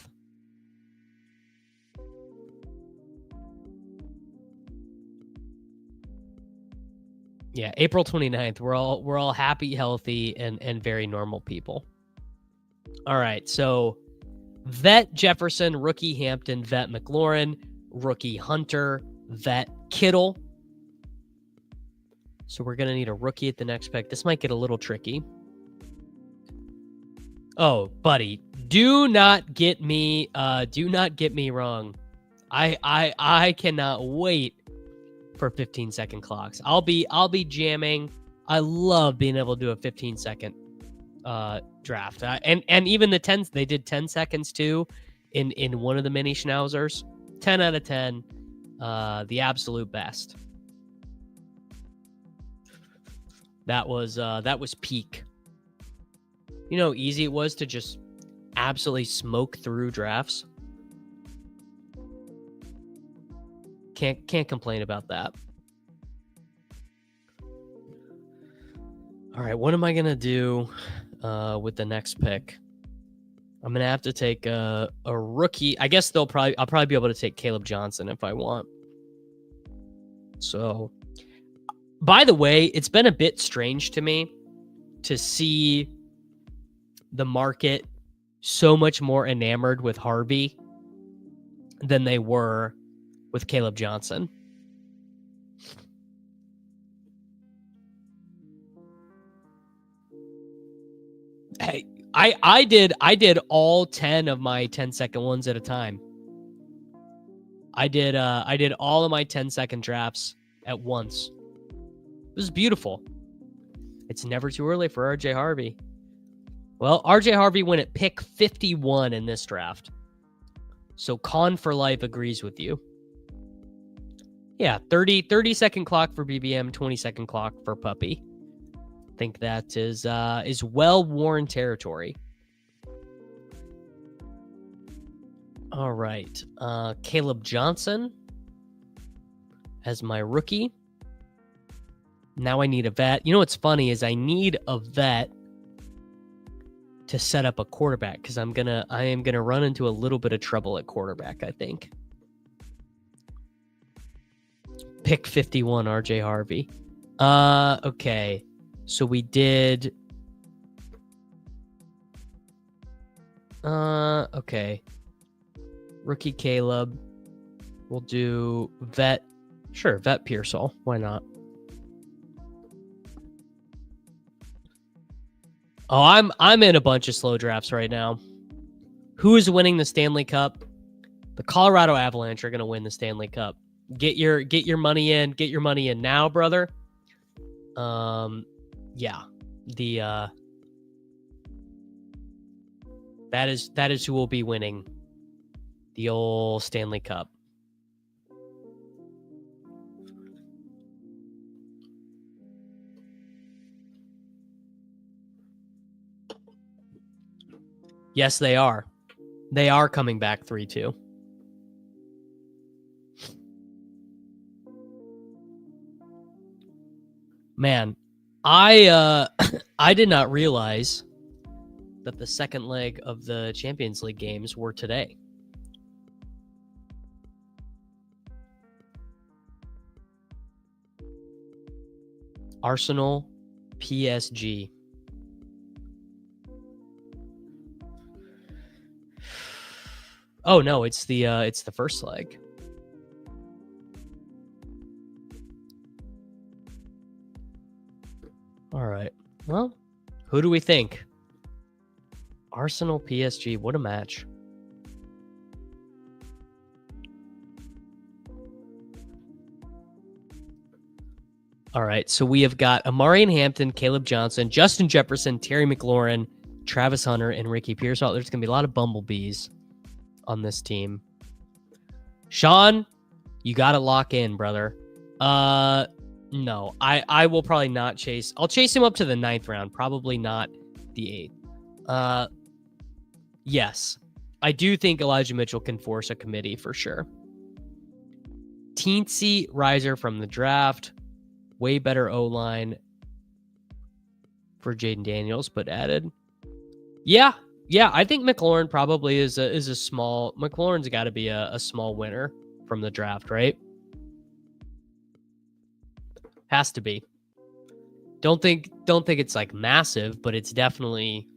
Yeah, April 29th. We're all happy, healthy, and very normal people. All right, so vet Jefferson, rookie Hampton, vet McLaurin, rookie Hunter, vet Kittle. So we're going to need a rookie at the next pick. This might get a little tricky. Oh, buddy, do not get me wrong. I cannot wait for 15-second clocks. I'll be jamming. I love being able to do a 15-second draft. And even the 10s, they did 10 seconds too in one of the mini schnauzers. 10 out of 10. The absolute best. That was peak. You know how easy it was to just absolutely smoke through drafts? Can't complain about that. All right, what am I going to do with the next pick? I'm gonna have to take a rookie. I guess I'll probably be able to take Caleb Johnson if I want. So, by the way, it's been a bit strange to me to see the market so much more enamored with Harvey than they were with Caleb Johnson. Hey, I did all 10 of my 10-second ones at a time. I did all of my 10-second drafts at once. It was beautiful. It's never too early for RJ Harvey. Well, RJ Harvey went at pick 51 in this draft. So Con for Life agrees with you. Yeah, 30-second clock for BBM, 20-second clock for Puppy. I think that is well-worn territory. All right. Caleb Johnson as my rookie. Now I need a vet. You know what's funny is I need a vet to set up a quarterback because I am gonna run into a little bit of trouble at quarterback, I think. Pick 51, RJ Harvey. Okay. So we did okay. Rookie Caleb. We'll do vet. Sure, vet Pearsall. Why not? Oh, I'm in a bunch of slow drafts right now. Who is winning the Stanley Cup? The Colorado Avalanche are going to win the Stanley Cup. Get your money in. Get your money in now, brother. Yeah. That is who will be winning the old Stanley Cup. Yes, they are. They are coming back 3-2. Man, I did not realize that the second leg of the Champions League games were today. Arsenal, PSG. Oh no, it's the first leg. All right. Well, who do we think? Arsenal, PSG. What a match. All right. So we have got Amarian Hampton, Caleb Johnson, Justin Jefferson, Terry McLaurin, Travis Hunter, and Ricky Pearsall. There's going to be a lot of bumblebees on this team. Sean, you got to lock in, brother. No, I will probably not chase. I'll chase him up to the 9th round, probably not the 8th. Yes, I do think Elijah Mitchell can force a committee for sure. Teensy riser from the draft, way better O-line for Jaden Daniels, but added. Yeah, I think McLaurin probably is a small. McLaurin's got to be a small winner from the draft, right? Has to be. Don't think it's like massive, but it's definitely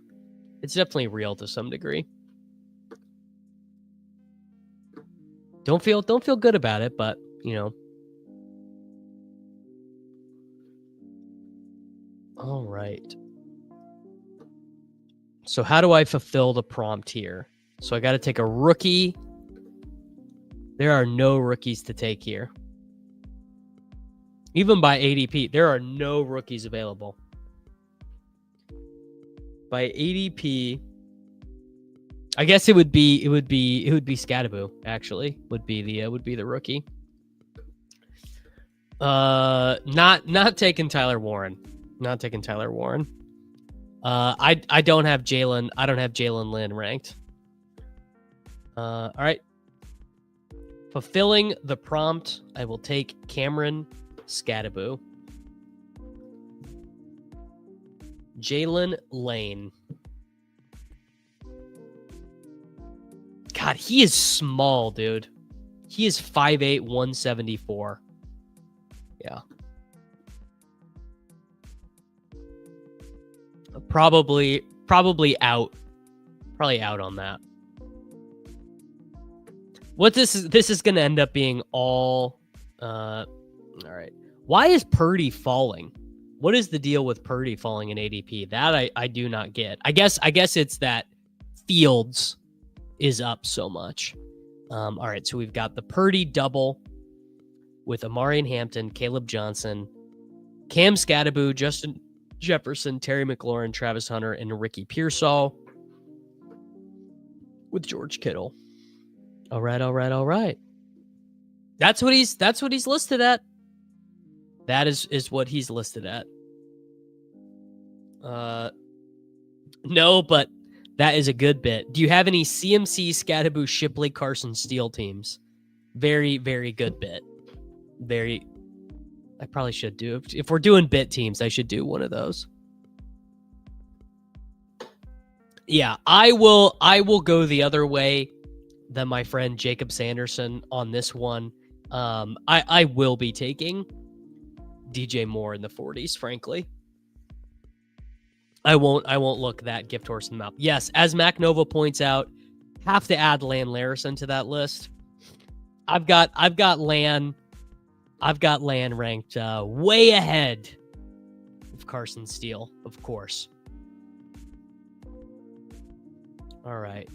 real to some degree. Don't feel good about it, but you know. All right. So how do I fulfill the prompt here? So I got to take a rookie. There are no rookies to take here. Even by ADP, there are no rookies available. By ADP, I guess it would be Scadaboo, actually. Would be the rookie. Not taking Tyler Warren. Not taking Tyler Warren. I don't have Jalen Lynn ranked. All right. Fulfilling the prompt, I will take Cameron Scadaboo. Jalen Lane. God, he is small, dude. He is 5'8", 174. Yeah. Probably out. Probably out on that. What this is going to end up being all right. Why is Purdy falling? What is the deal with Purdy falling in ADP? That I do not get. I guess it's that Fields is up so much. All right, so we've got the Purdy double with Amari Hampton, Caleb Johnson, Cam Scattaboo, Justin Jefferson, Terry McLaurin, Travis Hunter, and Ricky Pearsall with George Kittle. All right. That's what he's listed at. That is what he's listed at. No, but that is a good bit. Do you have any CMC, Scattaboo, Shipley, Carson, Steele teams? Very, very good bit. I probably should do. If we're doing bit teams, I should do one of those. Yeah, I will go the other way than my friend Jacob Sanderson on this one. I will be taking DJ Moore in the 40s, frankly. I won't look that gift horse in the mouth. Yes, as Mac Nova points out, have to add Lan Larison to that list. I've got Lan ranked way ahead of Carson Steele, of course. All right.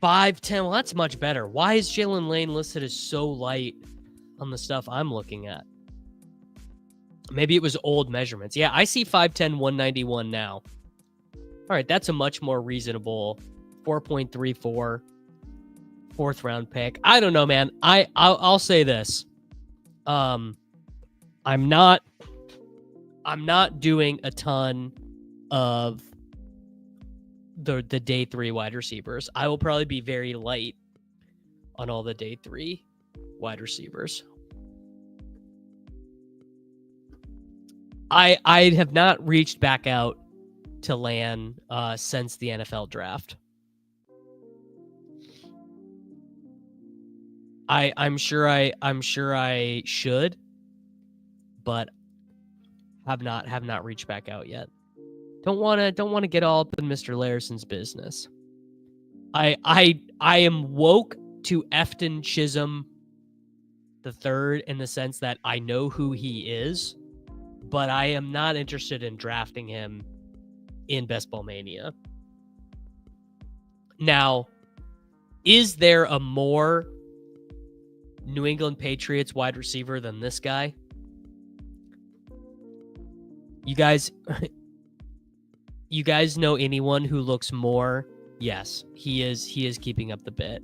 5'10". Well, that's much better. Why is Jalen Lane listed as so light on the stuff I'm looking at? Maybe it was old measurements. Yeah, I see 5'10", 191 now. All right, that's a much more reasonable 4.34 fourth round pick. I don't know, man. I'll say this. I'm not doing a ton of the day 3 wide receivers. I will probably be very light on all the day 3 wide receivers. I have not reached back out to Lan since the NFL draft. I'm sure I should, but have not reached back out yet. Don't want to get all up in Mr. Larison's business. I am woke to Efton Chisholm the third in the sense that I know who he is, but I am not interested in drafting him in Best Ball Mania. Now, is there a more New England Patriots wide receiver than this guy? You guys know anyone who looks more? Yes, he is keeping up the bit.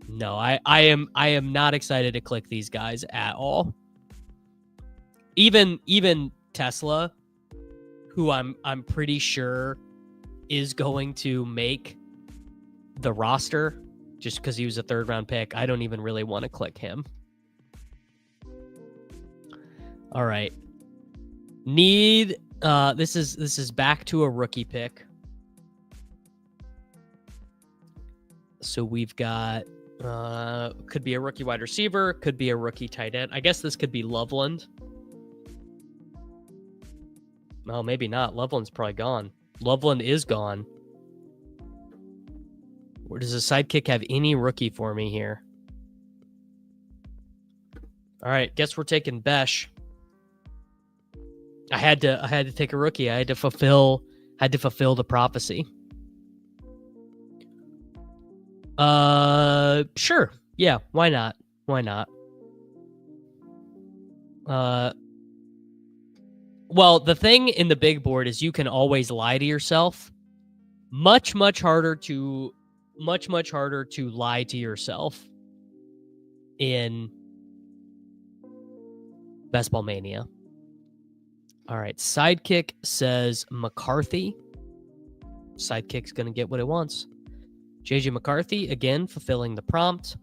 No, I am not excited to click these guys at all. Even Tesla, who I'm pretty sure is going to make the roster just because he was a third round pick. I don't even really want to click him. All right. This is back to a rookie pick. So we've got could be a rookie wide receiver, could be a rookie tight end. I guess this could be Loveland. No, maybe not. Loveland's probably gone. Loveland is gone. Where does a sidekick have any rookie for me here? All right, guess we're taking Besh. I had to take a rookie. I had to fulfill the prophecy. Sure. Yeah, why not? Well, the thing in the big board is you can always lie to yourself. Much harder to lie to yourself in Best Ball Mania. All right, Sidekick says McCarthy. Sidekick's going to get what it wants. JJ McCarthy, again, fulfilling the prompt.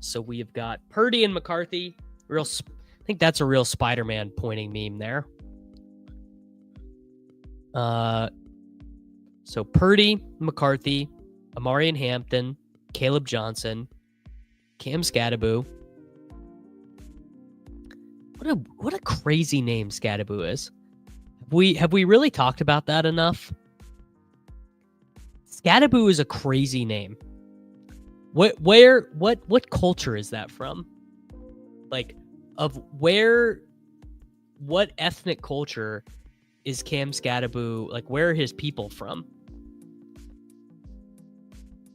So we have got Purdy and McCarthy. I think that's a real Spider-Man pointing meme there. So Purdy, McCarthy, Amarian Hampton, Caleb Johnson, Cam Scadaboo. What a crazy name Scadaboo is. Have we really talked about that enough? Scadaboo is a crazy name. What culture is that from? Like, what ethnic culture is Cam Scadaboo? Like, where are his people from?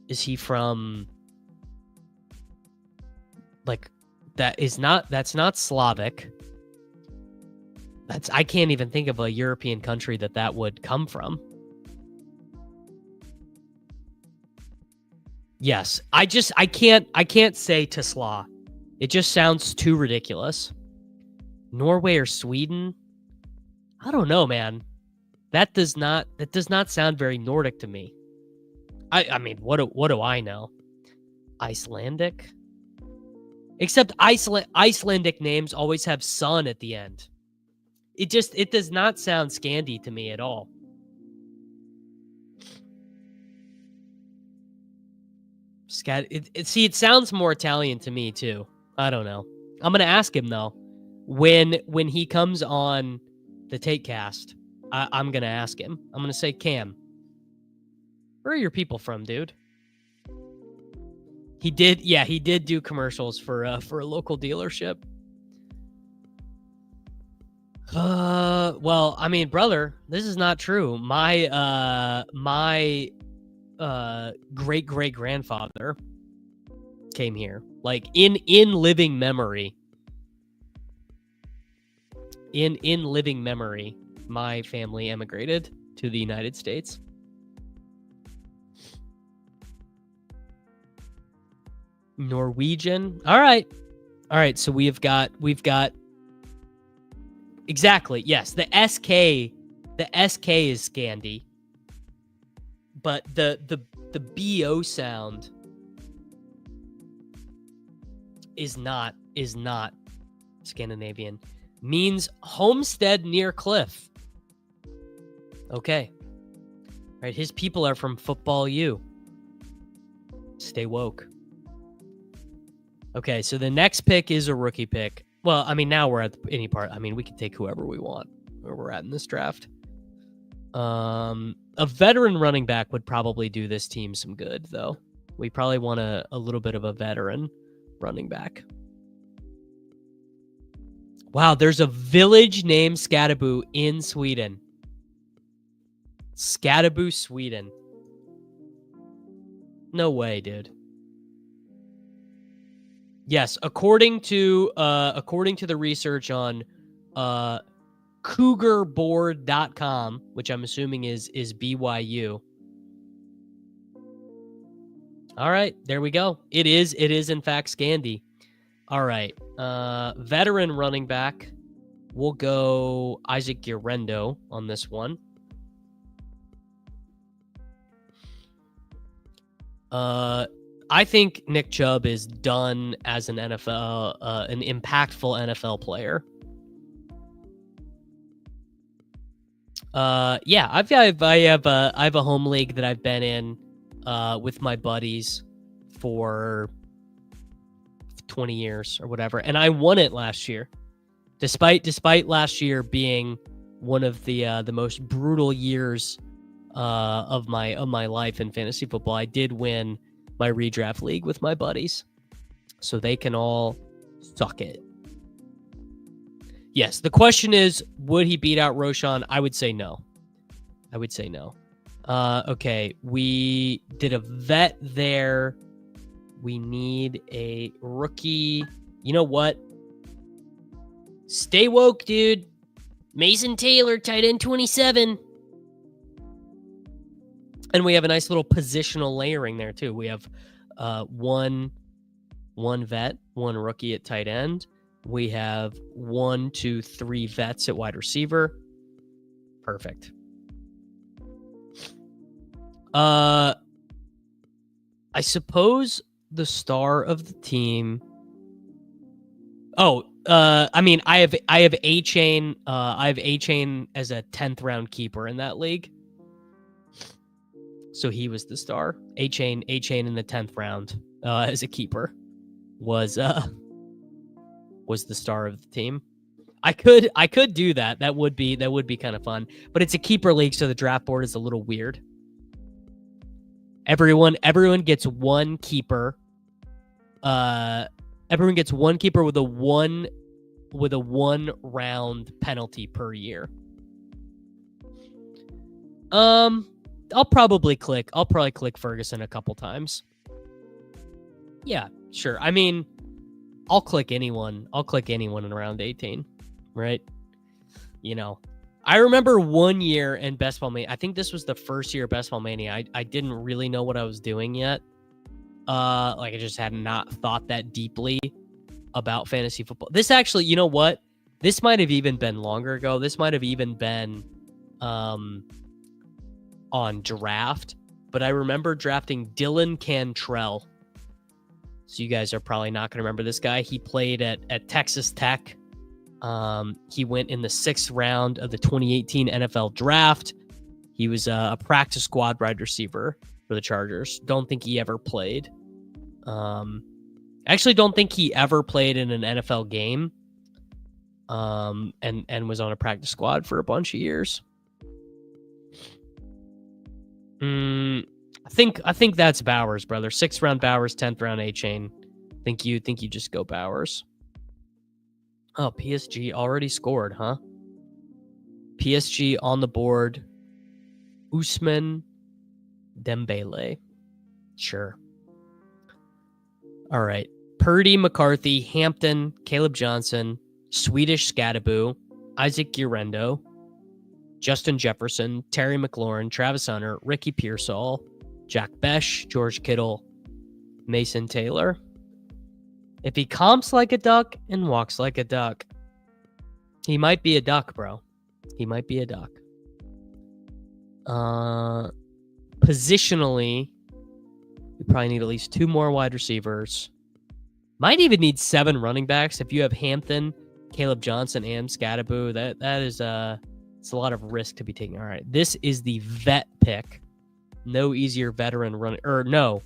Is he from, like, that's not Slavic. I can't even think of a European country that would come from. Yes, I can't say Tesla. It just sounds too ridiculous. Norway or Sweden? I don't know, man. That does not sound very Nordic to me. I mean, what do I know? Icelandic? Except Icelandic names always have son at the end. It does not sound Scandi to me at all. It sounds more Italian to me too. I don't know. I'm gonna ask him though. When he comes on the Takecast, I'm gonna ask him. I'm gonna say, Cam, where are your people from, dude? He did do commercials for a local dealership. Well, I mean, brother, this is not true. My great grandfather came here, like in living memory. In living memory, my family emigrated to the United States. Norwegian. All right. So we've got exactly. Yes, the SK is Scandi, but the BO sound is not Scandinavian. Means homestead near cliff. Okay. Right, his people are from Football U. Stay woke. Okay, so the next pick is a rookie pick. Well, I mean, now we're at any part. I mean, we can take whoever we want where we're at in this draft. A veteran running back would probably do this team some good, though. We probably want a little bit of a veteran running back. Wow, there's a village named Scadaboo in Sweden. Scadaboo, Sweden. No way, dude. Yes, according to the research on cougarboard.com, which I'm assuming is BYU. All right, there we go. It is in fact Scandi. All right. Veteran running back. We'll go Isaac Guerrero on this one. I think Nick Chubb is done as an NFL, an impactful NFL player. Yeah, I have a home league that I've been in with my buddies for 20 years or whatever, and I won it last year, despite last year being one of the most brutal years of my life in fantasy football. I did win my redraft league with my buddies, so they can all suck it. Yes, the question is, would he beat out Roshan? I would say no. Okay, we did a vet there. We need a rookie. You know what? Stay woke, dude. Mason Taylor, tight end 27. And we have a nice little positional layering there, too. We have one vet, one rookie at tight end. We have 1, 2, 3 vets at wide receiver. Perfect. I suppose the star of the team. I mean, I have A-Chain. I have A-Chain as a 10th round keeper in that league. So he was the star. A-Chain in the 10th round as a keeper was the star of the team. I could do that. That would be kind of fun. But it's a keeper league, so the draft board is a little weird. Everyone gets one keeper. Everyone gets one keeper with a one round penalty per year. I'll probably click Ferguson a couple times. Yeah, sure. I mean, I'll click anyone in round 18, right? You know, I remember one year in Best Ball Mania. I think this was the first year of Best Ball Mania. I didn't really know what I was doing yet. Like I just had not thought that deeply about fantasy football. This actually, you know what? This might have even been longer ago. This might have even been on draft, but I remember drafting Dylan Cantrell. So you guys are probably not going to remember this guy. He played at Texas Tech. He went in the 6th round of the 2018 NFL draft. He was a practice squad wide receiver for the Chargers. Don't think he ever played. Actually don't think he ever played in an NFL game. And was on a practice squad for a bunch of years. I think that's Bowers, brother. 6th round Bowers, 10th round A-Chain. Think you just go Bowers. Oh, PSG already scored, huh? PSG on the board. Ousmane Dembele. Sure. All right. Purdy, McCarthy, Hampton, Caleb Johnson, Swedish Scadaboo, Isaac Urendo, Justin Jefferson, Terry McLaurin, Travis Hunter, Ricky Pearsall, Jack Besh, George Kittle, Mason Taylor. If he comps like a duck and walks like a duck, he might be a duck, bro. He might be a duck. Positionally, we probably need at least 2 more wide receivers. Might even need 7 running backs. If you have Hampton, Caleb Johnson, and Scadaboo, that is it's a lot of risk to be taking. All right, this is the vet pick. No easier veteran run or no.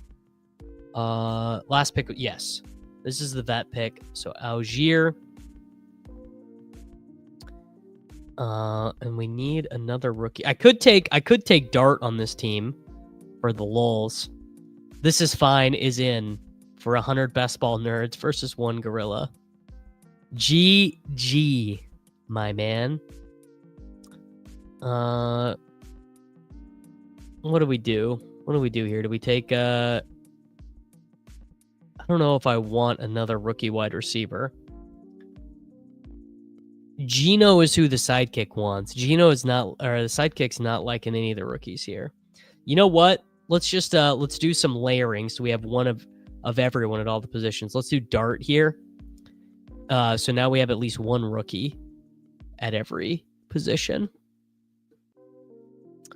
Last pick, yes. This is the vet pick. So Algier. And we need another rookie. I could take Dart on this team for the lulz. This is fine is in for 100 best ball nerds versus 1 gorilla. GG, my man. What do we do? What do we do here? Do we take I don't know if I want another rookie wide receiver. Gino is who the sidekick wants. Gino is not, or the sidekick's not liking any of the rookies here. You know what? Let's just let's do some layering so we have one of everyone at all the positions. Let's do Dart here. So now we have at least 1 rookie at every position.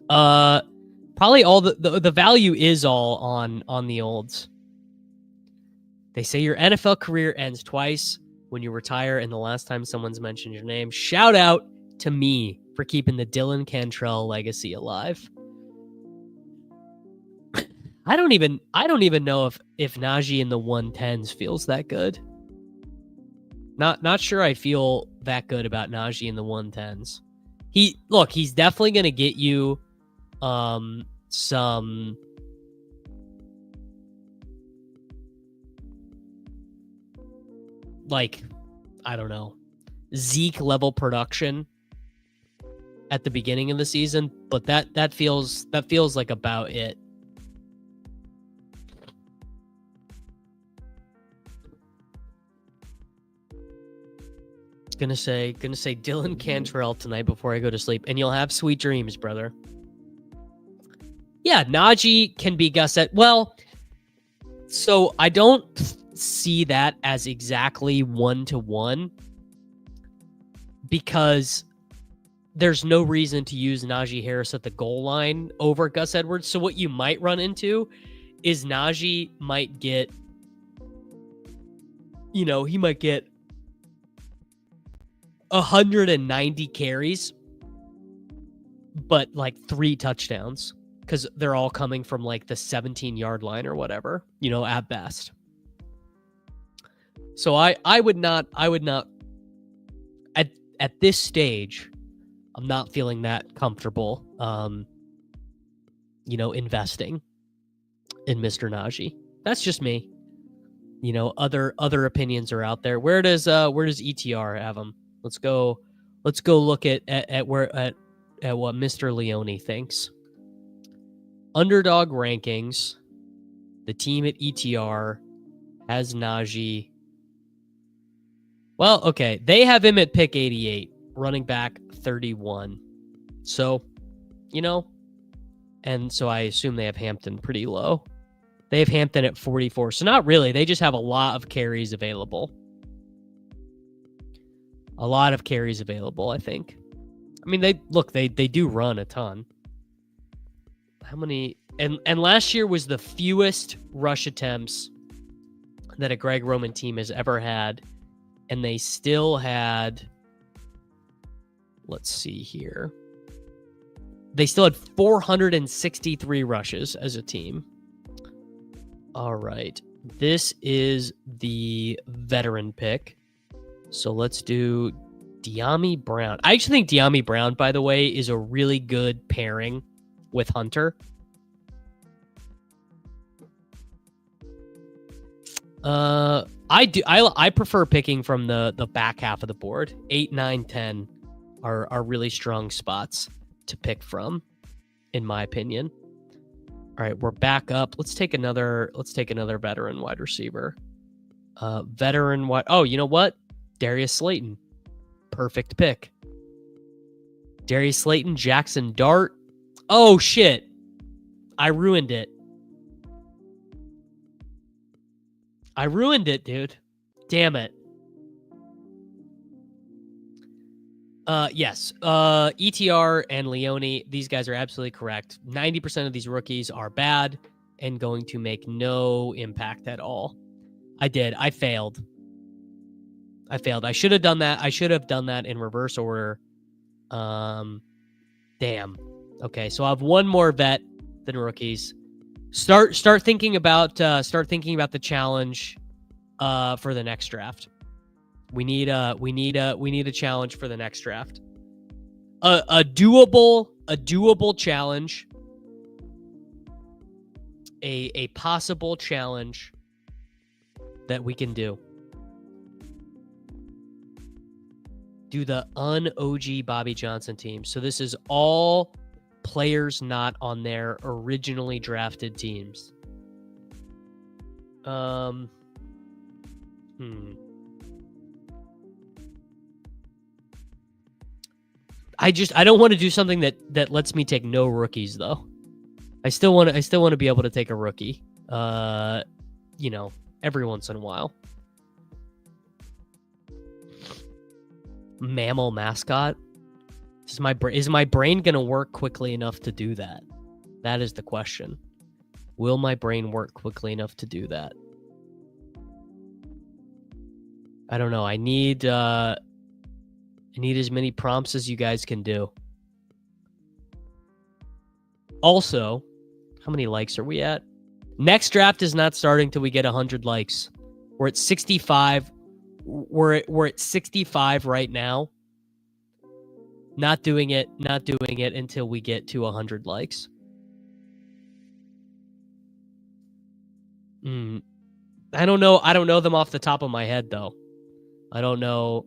Probably all the value is all on the olds. They say your NFL career ends twice, when you retire and the last time someone's mentioned your name. Shout out to me for keeping the Dylan Cantrell legacy alive. I don't even know if Najee in the 110s feels that good. Not sure I feel that good about Najee in the 110s. He's definitely going to get you some like, I don't know, Zeke level production at the beginning of the season, but that feels like about it. Gonna say Dylan Cantrell tonight before I go to sleep, and you'll have sweet dreams, brother. Yeah, Najee can be Gusset. Well, so I don't see that as exactly 1-to-1 because there's no reason to use Najee Harris at the goal line over Gus Edwards. So what you might run into is Najee might get, he might get 190 carries, but like 3 touchdowns because they're all coming from like the 17-yard line or whatever, at best. So I would not at this stage, I'm not feeling that comfortable, investing in Mr. Najee. That's just me. Other opinions are out there. Where does ETR have him? Let's go look at what Mr. Leone thinks. Underdog rankings. The team at ETR has Najee. Well, okay. They have him at pick 88, running back 31. So, and so I assume they have Hampton pretty low. They have Hampton at 44. So not really. They just have a lot of carries available. A lot of carries available, I think. I mean, they do run a ton. How many? And last year was the fewest rush attempts that a Greg Roman team has ever had. And they still had, let's see here. They still had 463 rushes as a team. All right. This is the veteran pick. So let's do De'Ami Brown. I actually think De'Ami Brown, by the way, is a really good pairing with Hunter. I prefer picking from the back half of the board. 8, 9, 10 are really strong spots to pick from, in my opinion. All right, we're back up. Let's take another veteran wide receiver. Oh, you know what? Darius Slayton. Perfect pick. Darius Slayton, Jackson Dart. Oh shit. I ruined it. Dude. Damn it. Yes. ETR and Leone, these guys are absolutely correct. 90% of these rookies are bad and going to make no impact at all. I failed. I should have done that. I should have done that in reverse order. Damn. Okay, so I have one more vet than rookies. Start thinking about the challenge for the next draft. We need a challenge for the next draft. A doable challenge. A possible challenge that we can do. Do the un-OG Bobby Johnson team. So this is all players not on their originally drafted teams. I don't want to do something that lets me take no rookies though. I still want to be able to take a rookie. Every once in a while. Mammal mascot. Is my brain going to work quickly enough to do that? That is the question. Will my brain work quickly enough to do that? I don't know. I need as many prompts as you guys can do. Also, how many likes are we at? Next draft is not starting till we get 100 likes. We're at 65. We're at 65 right now. Not doing it until we get to 100 likes. I don't know them off the top of my head though. I don't know.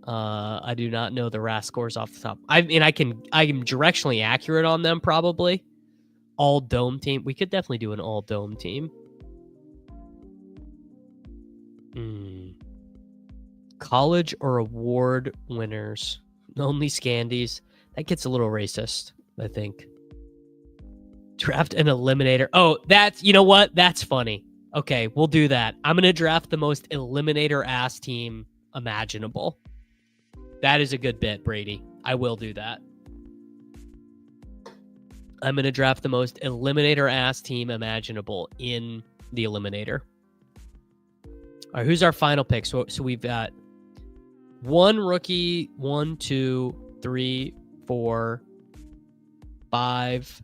I do not know the RAS scores off the top. I'm directionally accurate on them probably. All dome team. We could definitely do an all dome team. College or award winners. Only Scandies. That gets a little racist, I think. Draft an eliminator. Oh, you know what? That's funny. Okay, we'll do that. I'm going to draft the most eliminator-ass team imaginable. That is a good bit, Brady. I will do that. I'm going to draft the most eliminator-ass team imaginable in the eliminator. All right, who's our final pick? So we've got one rookie, 1, 2, 3, 4, 5,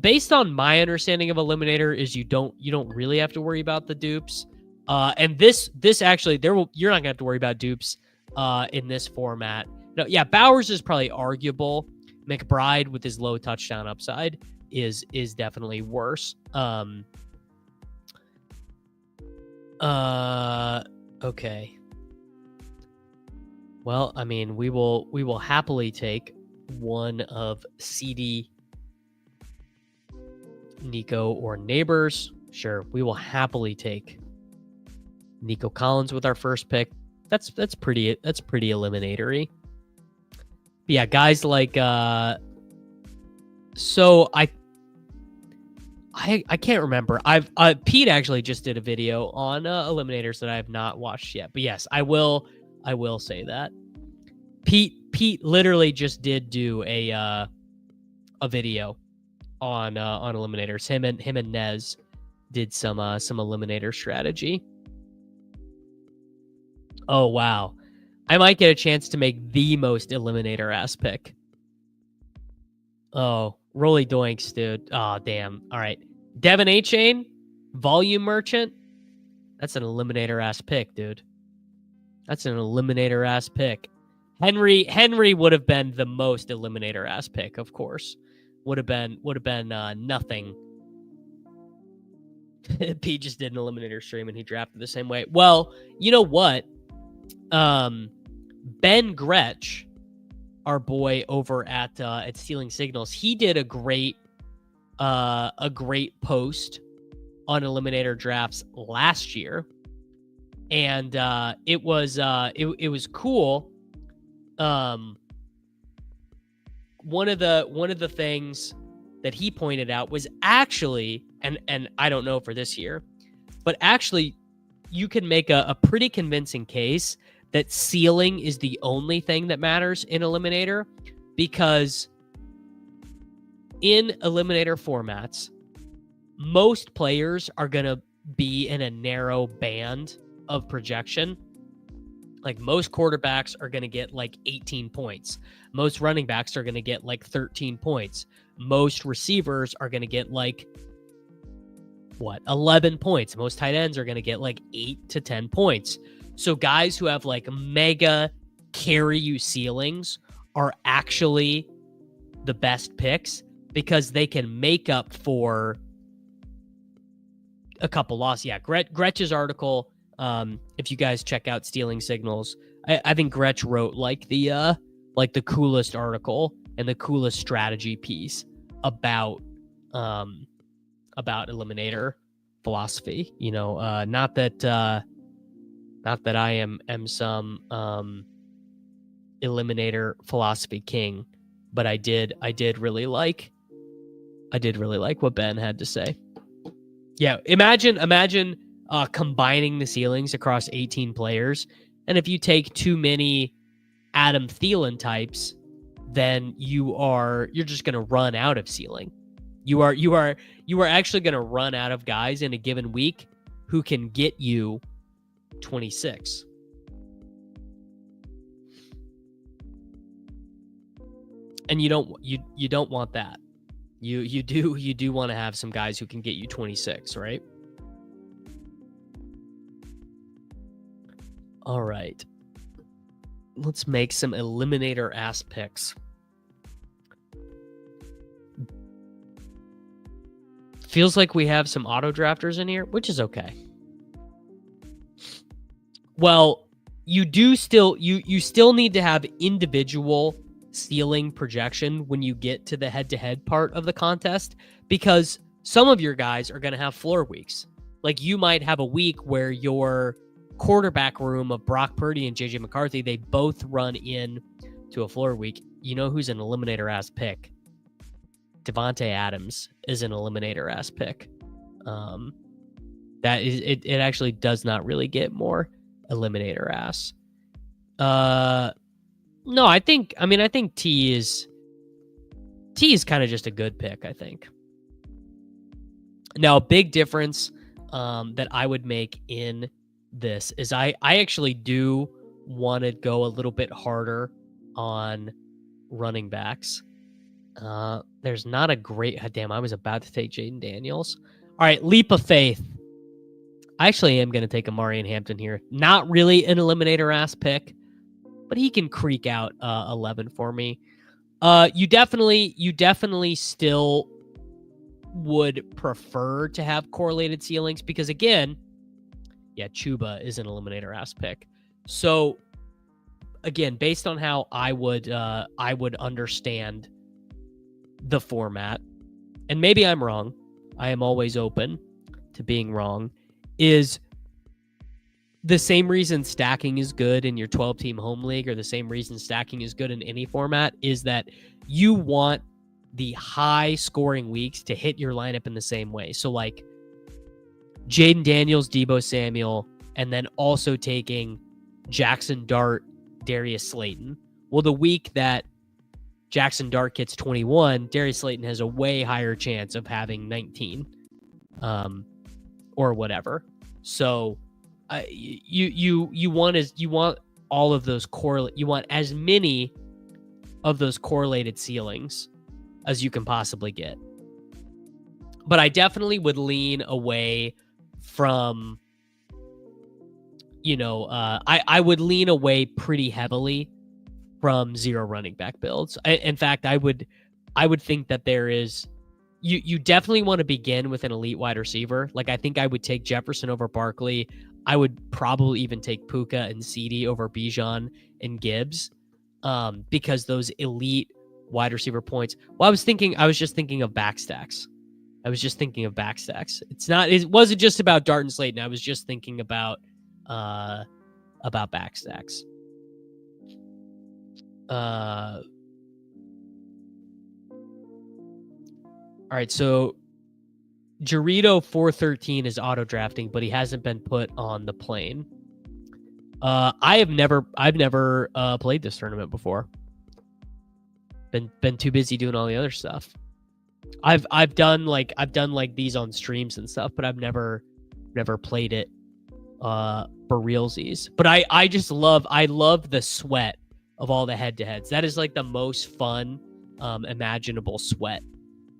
Based on my understanding of Eliminator is you don't really have to worry about the dupes. And this actually you're not gonna have to worry about dupes in this format. No, yeah, Bowers is probably arguable. McBride with his low touchdown upside is definitely worse. Okay. Well, I mean, we will happily take one of CD, Nico, or Neighbors. Sure, we will happily take Nico Collins with our first pick. That's pretty eliminatory. But yeah, guys like so I can't remember. Pete actually just did a video on eliminators that I have not watched yet. But yes, I will say that Pete literally just did do a video on eliminators. Him and Nez did some eliminator strategy. Oh wow, I might get a chance to make the most eliminator ass pick. Oh, Rolly Doinks, dude. Oh, damn. All right. Devin A. Chain, Volume Merchant. That's an eliminator ass pick, dude. That's an eliminator ass pick. Henry would have been the most eliminator ass pick, of course. Would have been nothing. Pete just did an eliminator stream and he drafted the same way. Well, you know what? Ben Gretsch, our boy over at Stealing Signals, he did a great post on eliminator drafts last year, and it was cool. One of the things that he pointed out was actually, and I don't know for this year, but actually you can make a pretty convincing case that ceiling is the only thing that matters in eliminator, because in eliminator formats, most players are going to be in a narrow band of projection. Like most quarterbacks are going to get like 18 points. Most running backs are going to get like 13 points. Most receivers are going to get like 11 points. Most tight ends are going to get like 8 to 10 points. So guys who have like mega carry you ceilings are actually the best picks because they can make up for a couple losses. Yeah, Gretsch's article, if you guys check out Stealing Signals, I think Gretsch wrote like the coolest article and the coolest strategy piece about eliminator philosophy. You know, not that I am some eliminator philosophy king, but I did really like what Ben had to say. Yeah, imagine combining the ceilings across 18 players, and if you take too many Adam Thielen types, then you're just going to run out of ceiling. You are actually going to run out of guys in a given week who can get you 26. And you don't want that. You do want to have some guys who can get you 26, right? All right. Let's make some eliminator ass picks. Feels like we have some auto drafters in here, which is okay. Well, you still need to have individual ceiling projection when you get to the head-to-head part of the contest, because some of your guys are going to have floor weeks. Like you might have a week where your quarterback room of Brock Purdy and JJ McCarthy, they both run in to a floor week. You know who's an eliminator ass pick? Devontae Adams is an eliminator ass pick. That is it actually does not really get more eliminator ass. No, I think T is kind of just a good pick, I think. Now, a big difference that I would make in this is I actually do want to go a little bit harder on running backs. There's not a great... damn, I was about to take Jaden Daniels. All right, leap of faith. I actually am going to take Amari Hampton here. Not really an eliminator-ass pick, but he can creak out 11 for me. You definitely still would prefer to have correlated ceilings because, again, yeah, Chuba is an eliminator-ass pick. So, again, based on how I would understand the format, and maybe I'm wrong, I am always open to being wrong, is the same reason stacking is good in your 12-team home league, or the same reason stacking is good in any format, is that you want the high-scoring weeks to hit your lineup in the same way. So, like, Jaden Daniels, Deebo Samuel, and then also taking Jackson Dart, Darius Slayton. Well, the week that Jackson Dart gets 21, Darius Slayton has a way higher chance of having 19, or whatever. So, you want all of those you want as many of those correlated ceilings as you can possibly get. But I definitely would lean away from, I would lean away pretty heavily from zero running back builds. In fact, I would think that there is, you definitely want to begin with an elite wide receiver. Like, I think I would take Jefferson over Barkley. I would probably even take Puka and CeeDee over Bijan and Gibbs, because those elite wide receiver points. Well, I was just thinking of backstacks. It wasn't just about Dart and Slayton. I was just thinking about backstacks. All right, so Jarito 413 is auto drafting, but he hasn't been put on the plane. I've never played this tournament before. Been too busy doing all the other stuff. I've done these on streams and stuff, but I've never played it for realsies. But I love the sweat of all the head-to-heads. That is like the most fun imaginable sweat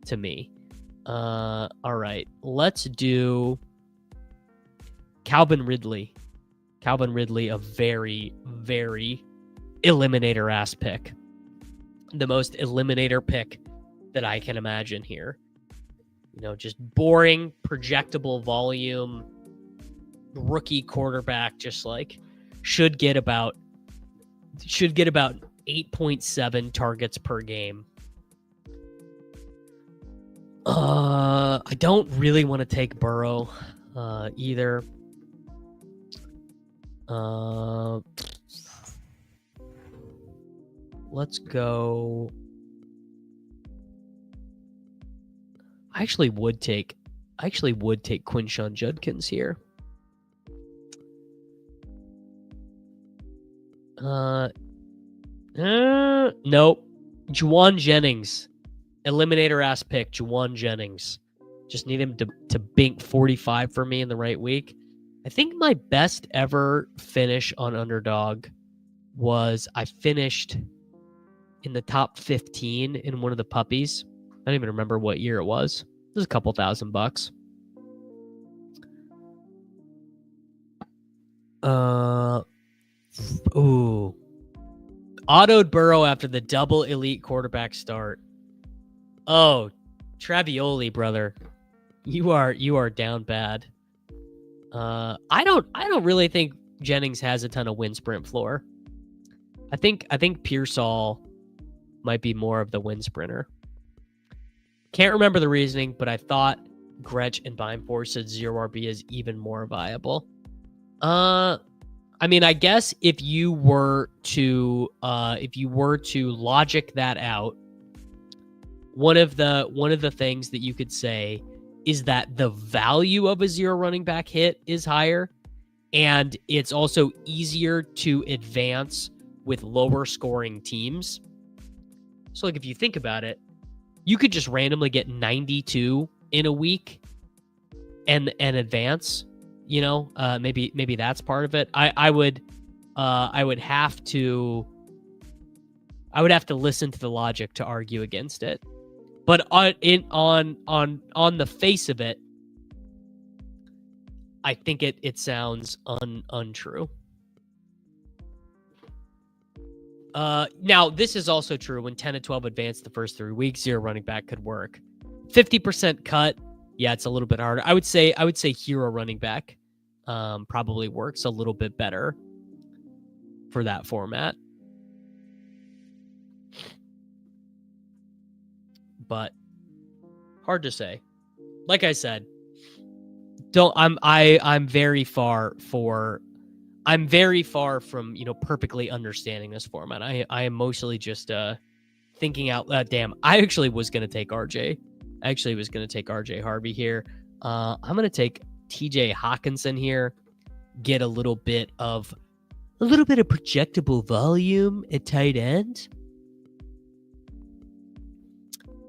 to me. All right, let's do Calvin Ridley. A very, very eliminator ass pick. The most eliminator pick that I can imagine here. Just boring, projectable volume, rookie quarterback, just like should get about 8.7 targets per game. I don't really want to take Burrow either. Let's go. I actually would take Quinshon Judkins here. Nope. Juwan Jennings. Eliminator ass pick, Juwan Jennings. Just need him to bink 45 for me in the right week. I think my best ever finish on Underdog was I finished in the top 15 in one of the puppies. I don't even remember what year it was. It was a couple $1,000. Ooh. Autoed Burrow after the double elite quarterback start. Oh, Travioli, brother. You are down bad. I don't really think Jennings has a ton of win sprint floor. I think Pearsall might be more of the win sprinter. Can't remember the reasoning, but I thought Gretsch and Beimfor said 0 RB is even more viable. I mean, I guess if you were to logic that out, one of the things that you could say is that the value of a 0 running back hit is higher, and it's also easier to advance with lower scoring teams. So, like, if you think about it, you could just randomly get 92 in a week and advance. Maybe that's part of it. I would have to I would have to listen to the logic to argue against it. But on the face of it, I think it sounds untrue. Now, this is also true. When 10 to 12 advance the first 3 weeks, 0 running back could work. 50% cut, yeah, it's a little bit harder. I would say hero running back probably works a little bit better for that format. But hard to say. Like I said, I'm very far from, perfectly understanding this format. I am mostly just thinking out. Damn, I actually was going to take RJ. RJ Harvey here. I'm going to take TJ Hawkinson here. Get a little bit of projectable volume at tight end.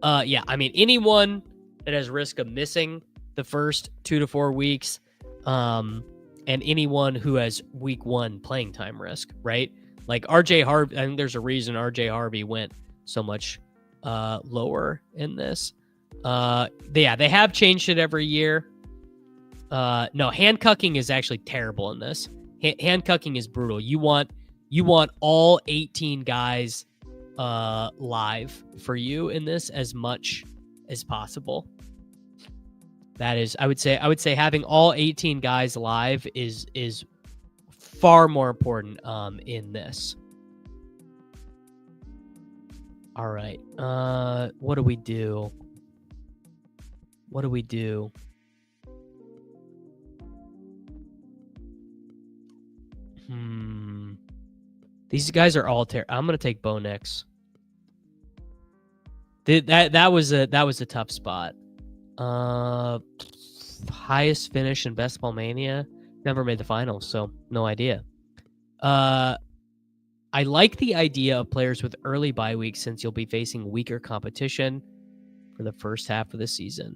Yeah, I mean, anyone that has risk of missing the first 2 to 4 weeks, and anyone who has week 1 playing time risk, right? Like RJ Harvey, I think there's a reason RJ Harvey went so much lower in this. They have changed it every year. No, handcucking is actually terrible in this. Handcucking is brutal. You want all 18 guys live for you in this as much as possible. That is, I would say having all 18 guys live is far more important in this. All right. What do we do? These guys are all I'm gonna take Bo Nix. That was a tough spot. Highest finish in Best Ball Mania. Never made the finals, so no idea. I like the idea of players with early bye weeks since you'll be facing weaker competition for the first half of the season.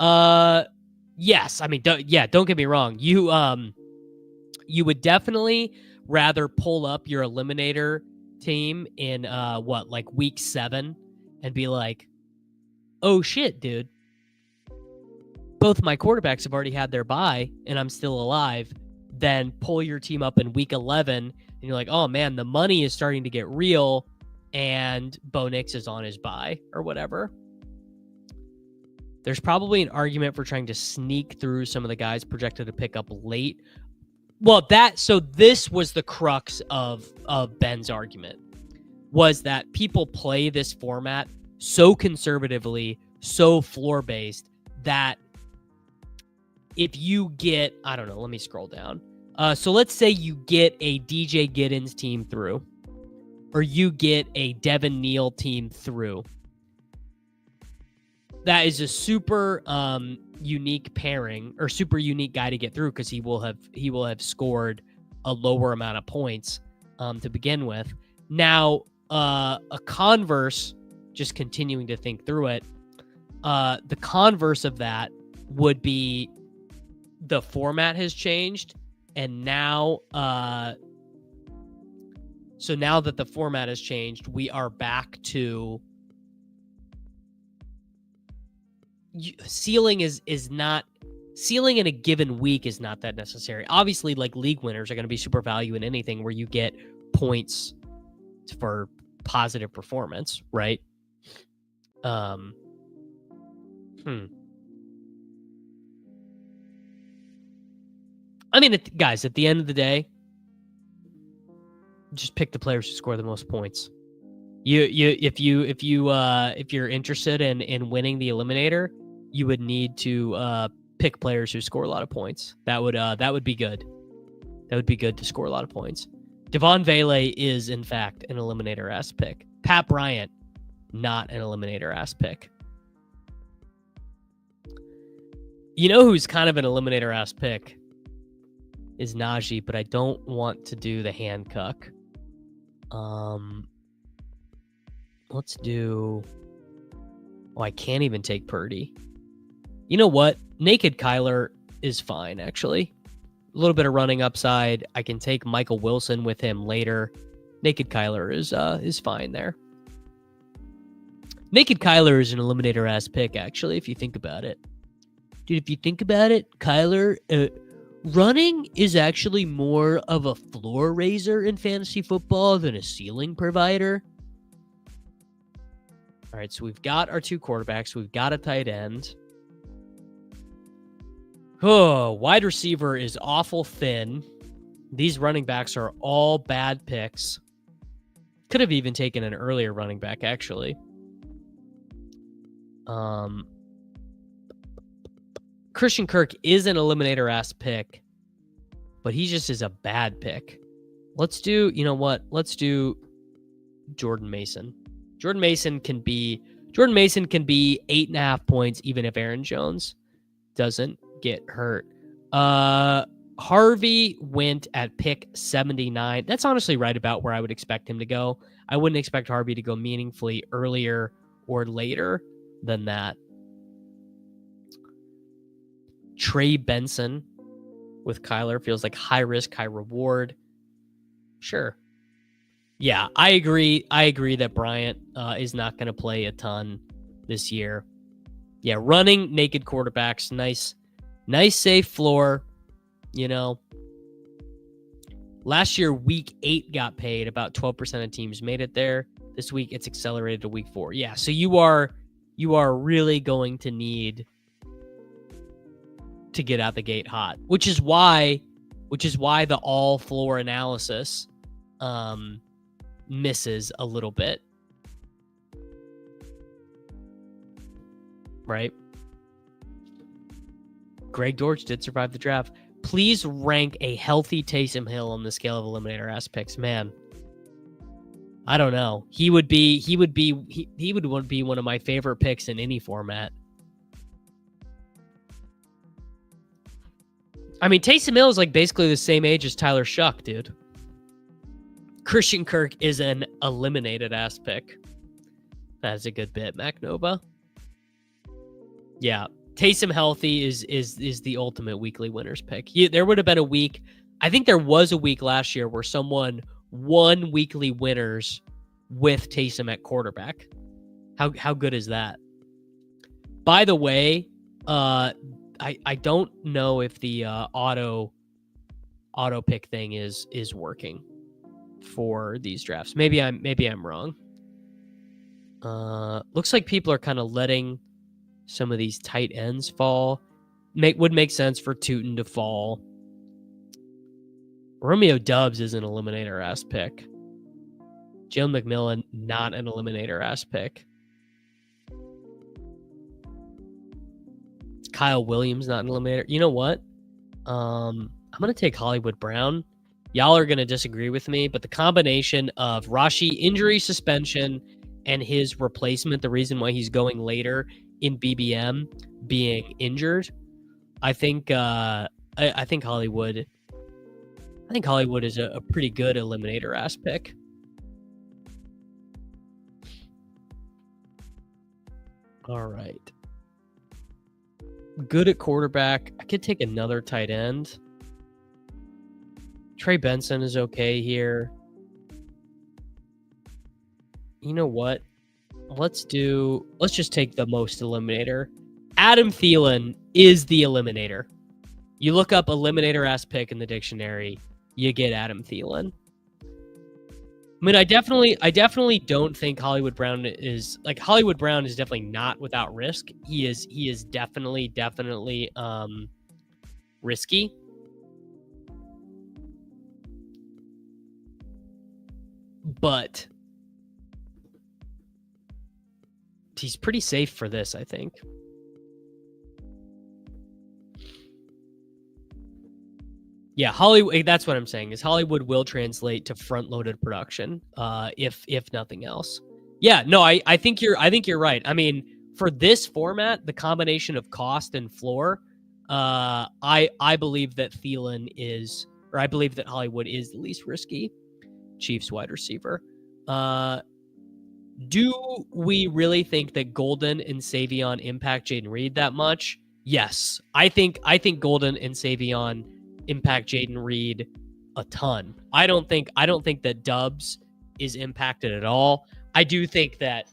Yes, I mean, don't get me wrong. You would definitely rather pull up your eliminator team in week 7 and be like, oh shit, dude. Both my quarterbacks have already had their bye and I'm still alive. Then pull your team up in week 11 and you're like, oh man, the money is starting to get real and Bo Nix is on his bye or whatever. There's probably an argument for trying to sneak through some of the guys projected to pick up late. Well, this was the crux of Ben's argument, was that people play this format so conservatively, so floor-based, that if you get, I don't know, let me scroll down. So let's say you get a DJ Giddens team through, or you get a Devin Neal team through. That is a super unique pairing, or super unique guy to get through, because he will have scored a lower amount of points to begin with. Now, a converse, just continuing to think through it, the converse of that would be the format has changed, and now so now that the format has changed, we are back to ceiling ceiling in a given week is not that necessary. Obviously, like, league winners are going to be super value in anything where you get points for positive performance, right? I mean, guys, at the end of the day, just pick the players who score the most points. If you're interested in winning the eliminator, you would need to pick players who score a lot of points. That would be good. That would be good to score a lot of points. Devon Vele is, in fact, an eliminator-ass pick. Pat Bryant, not an eliminator-ass pick. You know who's kind of an eliminator-ass pick is Najee, but I don't want to do the handcuck. Let's do... Oh, I can't even take Purdy. You know what? Naked Kyler is fine, actually. A little bit of running upside. I can take Michael Wilson with him later. Naked Kyler is fine there. Naked Kyler is an eliminator ass pick, actually, if you think about it. Dude, if you think about it, Kyler, running is actually more of a floor raiser in fantasy football than a ceiling provider. All right, so we've got our 2 quarterbacks. We've got a tight end. Oh, wide receiver is awful thin. These running backs are all bad picks. Could have even taken an earlier running back, actually. Christian Kirk is an eliminator-ass pick, but he just is a bad pick. Let's do, you know what? Let's do Jordan Mason. Jordan Mason can be 8.5 points even if Aaron Jones doesn't get hurt. Harvey went at pick 79. That's honestly right about where I would expect him to go. I wouldn't expect Harvey to go meaningfully earlier or later than that. Trey Benson with Kyler feels like high risk, high reward. Sure. Yeah, I agree. I agree that Bryant is not going to play a ton this year. Yeah, running naked quarterbacks, nice safe floor. You know, last year, week 8 got paid. About 12% of teams made it there. This week, it's accelerated to week 4. Yeah, so you are really going to need to get out the gate hot, which is why the all floor analysis misses a little bit, right? Greg Dortch did survive the draft. Please rank a healthy Taysom Hill on the scale of eliminator ass picks. Man, I don't know. He would be one of my favorite picks in any format. I mean, Taysom Hill is like basically the same age as Tyler Shuck, dude. Christian Kirk is an eliminated ass pick. That's a good bit, Mac Nova. Yeah, Taysom healthy is the ultimate weekly winners pick. There would have been a week. I think there was a week last year where someone won weekly winners with Taysom at quarterback. How good is that? By the way, I don't know if the auto pick thing is working for these drafts. Maybe I'm wrong. Looks like people are kind of letting some of these tight ends fall. Would make sense for Tootin to fall. Romeo Doubs is an eliminator ass pick. Jalen McMillan, not an eliminator ass pick. Kyle Williams, not an eliminator. You know what? I'm going to take Hollywood Brown. Y'all are going to disagree with me, but the combination of Rashi injury suspension and his replacement, the reason why he's going later in BBM being injured, I think Hollywood is a pretty good eliminator ass pick. All right. Good at quarterback. I could take another tight end. Trey Benson is okay here. You know what? Let's just take the most eliminator. Adam Thielen is the eliminator. You look up eliminator ass pick in the dictionary, you get Adam Thielen. I mean, I definitely don't think Hollywood Brown is definitely not without risk. He is definitely risky. But he's pretty safe for this, I think. Yeah, Hollywood. That's what I'm saying. Is Hollywood will translate to front-loaded production, if nothing else. Yeah, no, I think you're right. I mean, for this format, the combination of cost and floor, I believe that I believe that Hollywood is the least risky Chiefs wide receiver. Do we really think that Golden and Savion impact Jaden Reed that much? Yes, I think Golden and Savion impact Jaden Reed a ton. I don't think that Dubs is impacted at all. I do think that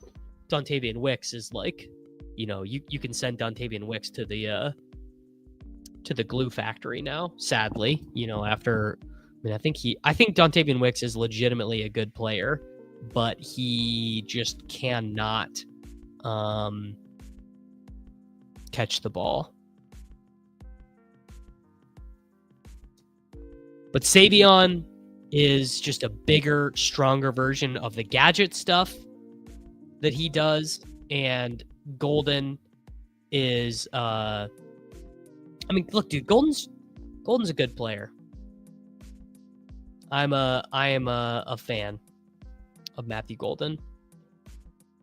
Dontavian Wicks is like, you can send Dontavian Wicks to the glue factory now, sadly, after, I think Dontavian Wicks is legitimately a good player, but he just cannot catch the ball. But Savion is just a bigger, stronger version of the gadget stuff that he does, and Golden is look, dude, Golden's a good player. I am a fan of Matthew Golden.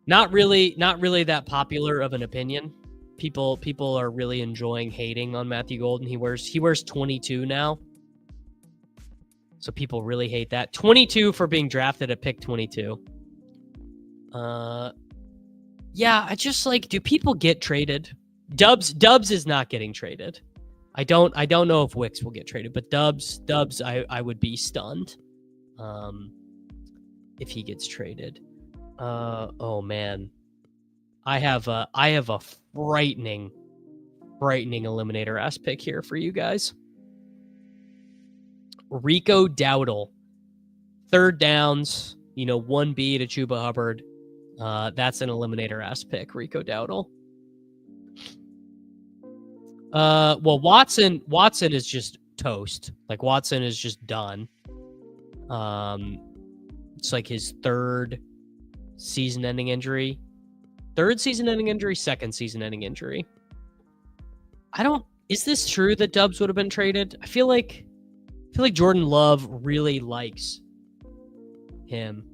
Not really that popular of an opinion. People are really enjoying hating on Matthew Golden. He wears 22 now. So people really hate that. 22 for being drafted at pick 22. Yeah, I just like, do people get traded? Dubs is not getting traded. I don't know if Wicks will get traded, but Dubs, I would be stunned if he gets traded. Oh man, I have a frightening eliminator ass pick here for you guys. Rico Dowdle, third downs, 1B to Chuba Hubbard. That's an eliminator ass pick, Rico Dowdle. Well, Watson is just toast. Like, Watson is just done. It's like his third season-ending injury. Second season-ending injury. Is this true that Dubs would have been traded? I feel like Jordan Love really likes him.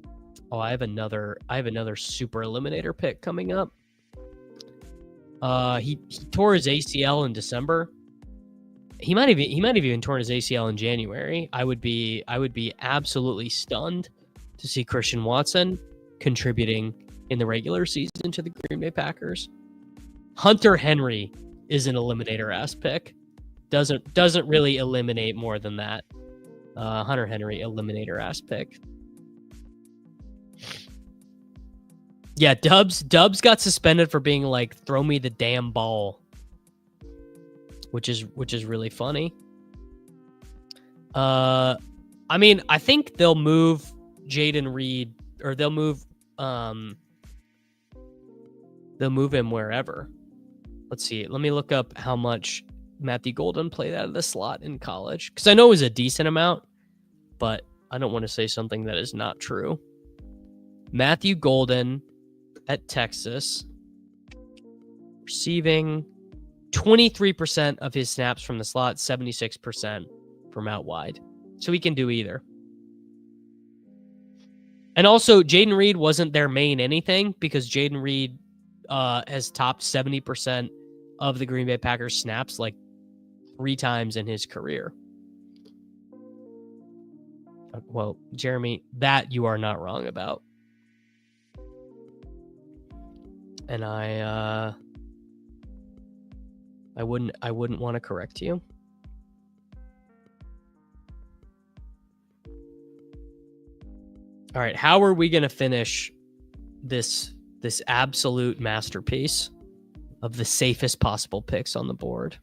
Oh, I have another super eliminator pick coming up. He tore his ACL in December. He might have even torn his ACL in January. I would be absolutely stunned to see Christian Watson contributing in the regular season to the Green Bay Packers. Hunter Henry is an eliminator ass pick. Doesn't really eliminate more than that. Hunter Henry, eliminator ass pick. Yeah, Dubs got suspended for being like, throw me the damn ball, which is really funny. I think they'll move Jaden Reed, or they'll move him wherever. Let's see. Let me look up how much Matthew Golden played out of the slot in college, because I know it was a decent amount, but I don't want to say something that is not true. Matthew Golden at Texas, receiving 23% of his snaps from the slot, 76% from out wide. So he can do either. And also, Jaden Reed wasn't their main anything, because Jaden Reed has topped 70% of the Green Bay Packers snaps like 3 times in his career. Well, Jeremy, that you are not wrong about. And I wouldn't want to correct you. All right, how are we going to finish this absolute masterpiece of the safest possible picks on the board?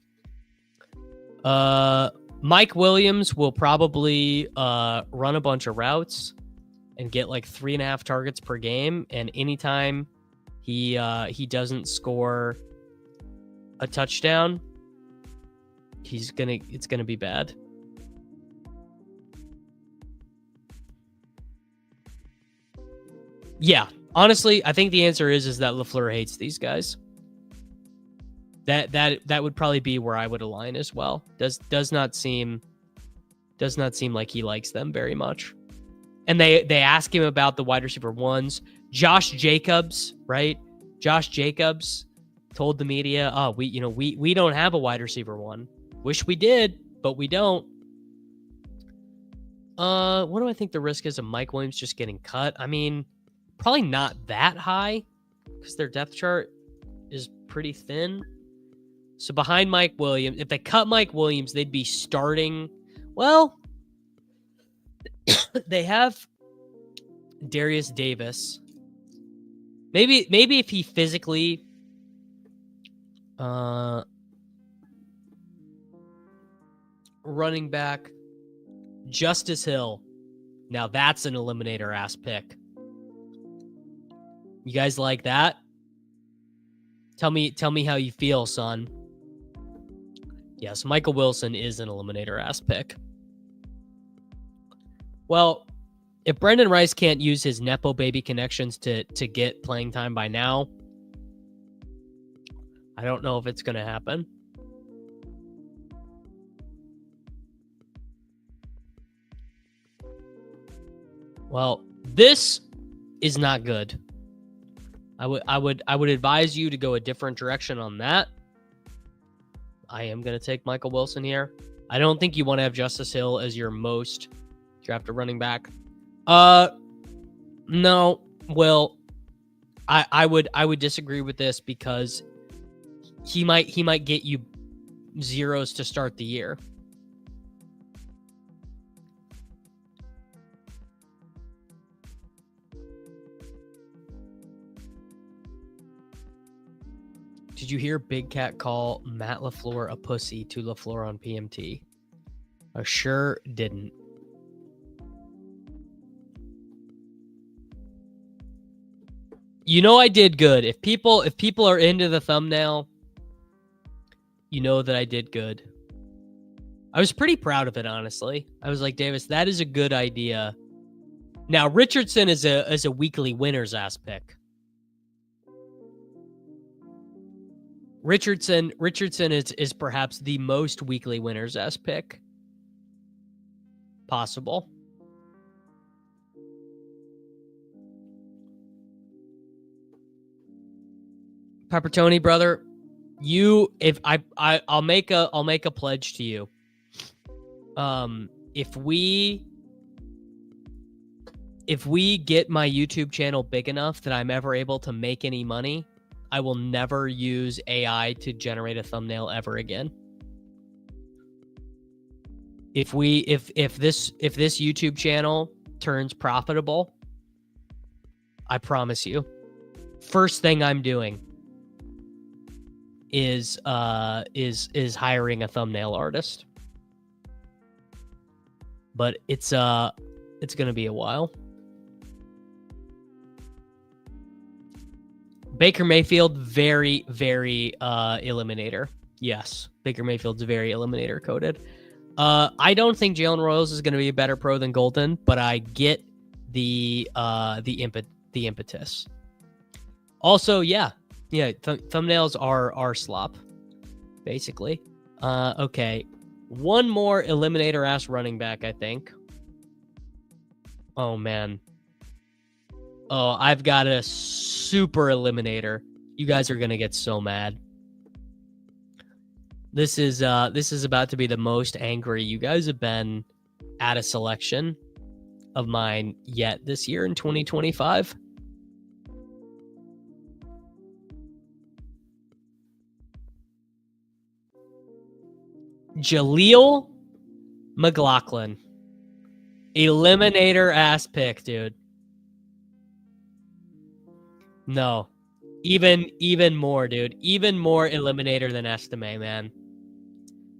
Mike Williams will probably run a bunch of routes and get like 3.5 targets per game, and anytime he doesn't score a touchdown, it's gonna be bad. Yeah, honestly, I think the answer is that LaFleur hates these guys. That would probably be where I would align as well. Does not seem like he likes them very much. And they ask him about the wide receiver ones. Josh Jacobs, right? Josh Jacobs told the media, "Oh, we don't have a wide receiver one. Wish we did, but we don't." What do I think the risk is of Mike Williams just getting cut? I mean, probably not that high, because their depth chart is pretty thin. So behind Mike Williams, if they cut Mike Williams, they'd be starting. Well, they have Darius Davis. Maybe if he physically running back Justice Hill. Now that's an eliminator ass pick. You guys like that? Tell me how you feel, son. Yes, Michael Wilson is an eliminator ass pick. Well, if Brendan Rice can't use his Nepo baby connections to get playing time by now, I don't know if it's going to happen. Well, this is not good. I would advise you to go a different direction on that. I am going to take Michael Wilson here. I don't think you want to have Justice Hill as your most drafted running back. No. Well, I would disagree with this because he might get you zeros to start the year. Did you hear Big Cat call Matt LaFleur a pussy to LaFleur on PMT? I sure didn't. You know I did good. If people are into the thumbnail, you know that I did good. I was pretty proud of it, honestly. I was like, Davis, that is a good idea. Now, Richardson is a weekly winner's ass pick. Richardson is perhaps the most weekly winner's ass pick possible. Peppertoni, brother, I'll make a pledge to you. If we get my YouTube channel big enough that I'm ever able to make any money, I will never use AI to generate a thumbnail ever again. If this YouTube channel turns profitable, I promise you, first thing I'm doing is hiring a thumbnail artist. But it's gonna be a while. Baker Mayfield, very, very eliminator. Yes, Baker Mayfield's very eliminator coded. I don't think Jalen Royals is going to be a better pro than Golden, but I get the impetus. Also, thumbnails are slop, basically. Okay, one more eliminator ass running back, I think. Oh man. Oh, I've got a super eliminator. You guys are gonna get so mad. This is about to be the most angry you guys have been at a selection of mine yet this year in 2025. Jaleel McLaughlin. Eliminator ass pick, dude. No. Even more, dude. Even more eliminator than Estime, man.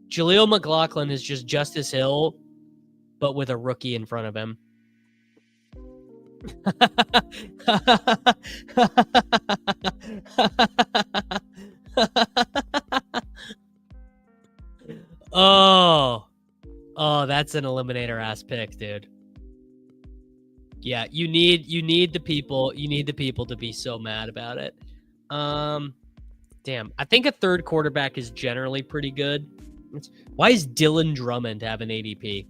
Jaleel McLaughlin is just Justice Hill, but with a rookie in front of him. Oh, that's an eliminator ass pick, dude. Yeah, you need the people to be so mad about it. Damn, I think a third quarterback is generally pretty good. Why is Dylan Drummond have an ADP?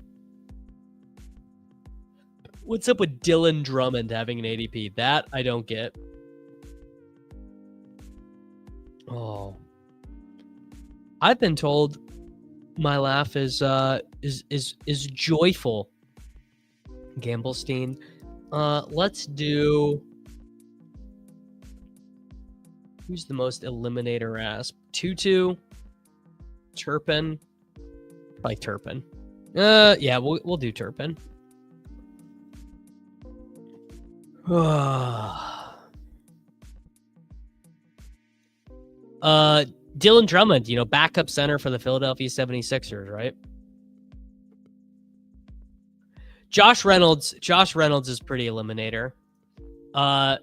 What's up with Dylan Drummond having an ADP? That I don't get. Oh, I've been told my laugh is joyful. Gamblestein. Let's do. Who's the most eliminator ass? Tutu, Turpin, probably Turpin. Yeah, we'll do Turpin. Dylan Drummond, backup center for the Philadelphia 76ers, right? Josh Reynolds is pretty eliminator. No,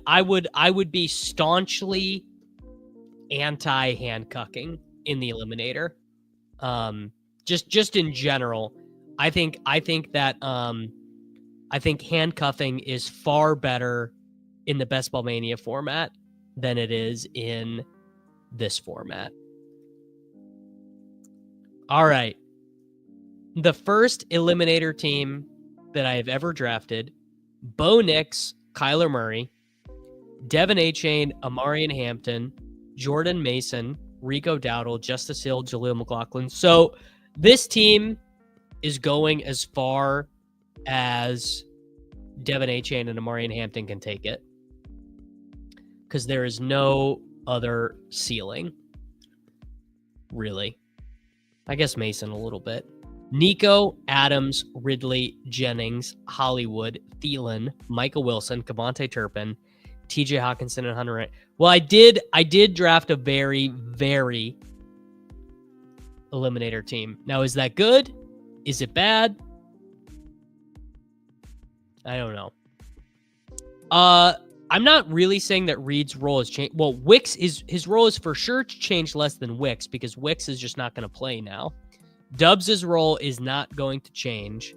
I would be staunchly anti handcuffing in the eliminator. Just in general, I think that handcuffing is far better in the Best Ball Mania format than it is in this format. All right. The first eliminator team that I have ever drafted: Bo Nix, Kyler Murray, Devin Achane, Amarian Hampton, Jordan Mason, Rico Dowdle, Justice Hill, Jaleel McLaughlin. So this team is going as far as Devin Achane and Amarian Hampton can take it, because there is no other ceiling, really. I guess Mason a little bit. Nico, Adams, Ridley, Jennings, Hollywood, Thielen, Michael Wilson, Kevontae Turpin, TJ Hawkinson, and Hunter Wright. Well, I did draft a very, very eliminator team. Now, is that good? Is it bad? I don't know. I'm not really saying that Reed's role has changed. Well, his role is for sure changed less than Wicks, because Wicks is just not going to play now. Dubs' role is not going to change,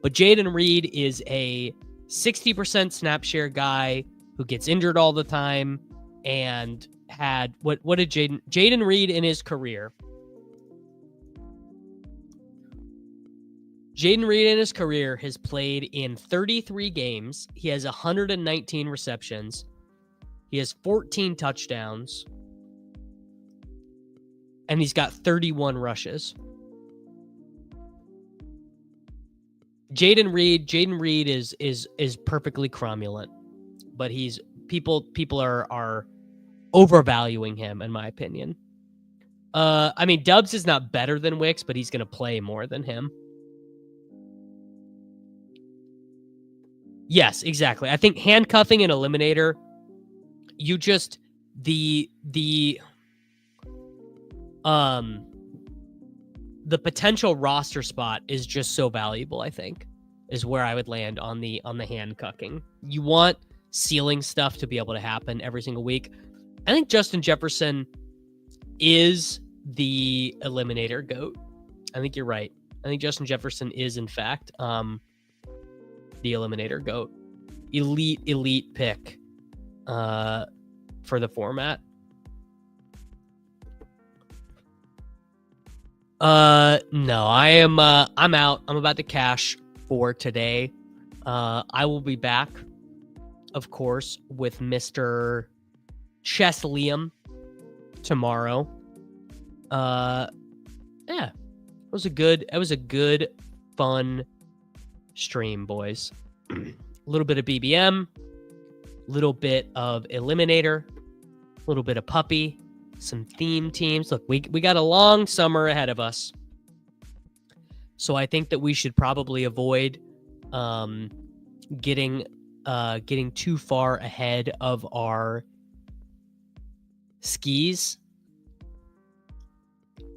but Jaden Reed is a 60% snap share guy who gets injured all the time, and had what did Jaden Reed in his career? Jaden Reed in his career has played in 33 games. He has 119 receptions. He has 14 touchdowns, and he's got 31 rushes. Jaden Reed is perfectly cromulent, but people are overvaluing him, in my opinion. I mean, Dubs is not better than Wicks, but he's going to play more than him. Yes, exactly. I think handcuffing and eliminator, you just the potential roster spot is just so valuable, I think, is where I would land on the handcuffing. You want ceiling stuff to be able to happen every single week. I think Justin Jefferson is the eliminator GOAT. I think you're right. I think Justin Jefferson is, in fact, the eliminator GOAT. Elite pick for the format. No, I'm out. I'm about to cash for today. I will be back, of course, with Mr. Chess Liam tomorrow. Yeah, it was a good, fun stream, boys. A little bit of BBM, a little bit of Eliminator, a little bit of Puppy, some theme teams. Look, we got a long summer ahead of us, so I think that we should probably avoid getting too far ahead of our skis.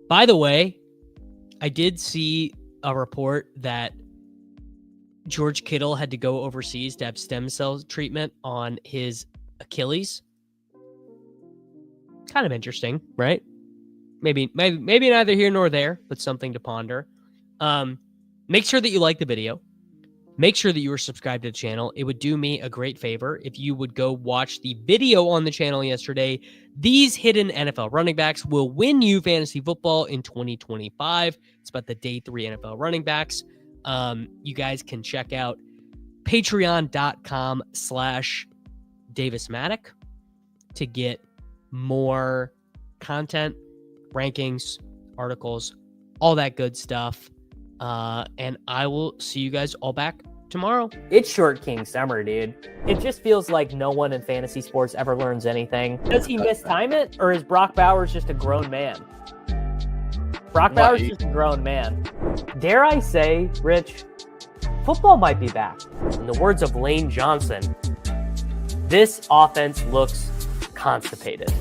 By the way, I did see a report that George Kittle had to go overseas to have stem cell treatment on his Achilles. Kind of interesting, right? Maybe neither here nor there, but something to ponder. Make sure that you like the video. Make sure that you are subscribed to the channel. It would do me a great favor if you would go watch the video on the channel yesterday. These hidden NFL running backs will win you fantasy football in 2025. It's about the day 3 NFL running backs. You guys can check out patreon.com/DavisMattic to get more content, rankings, articles, all that good stuff. And I will see you guys all back tomorrow. It's Short King Summer, dude. It just feels like no one in fantasy sports ever learns anything. Does he mistime it, or is Brock Bowers just a grown man? Brock Bowers is just a grown man. Dare I say, Rich, Football might be back. In the words of Lane Johnson, this offense looks constipated.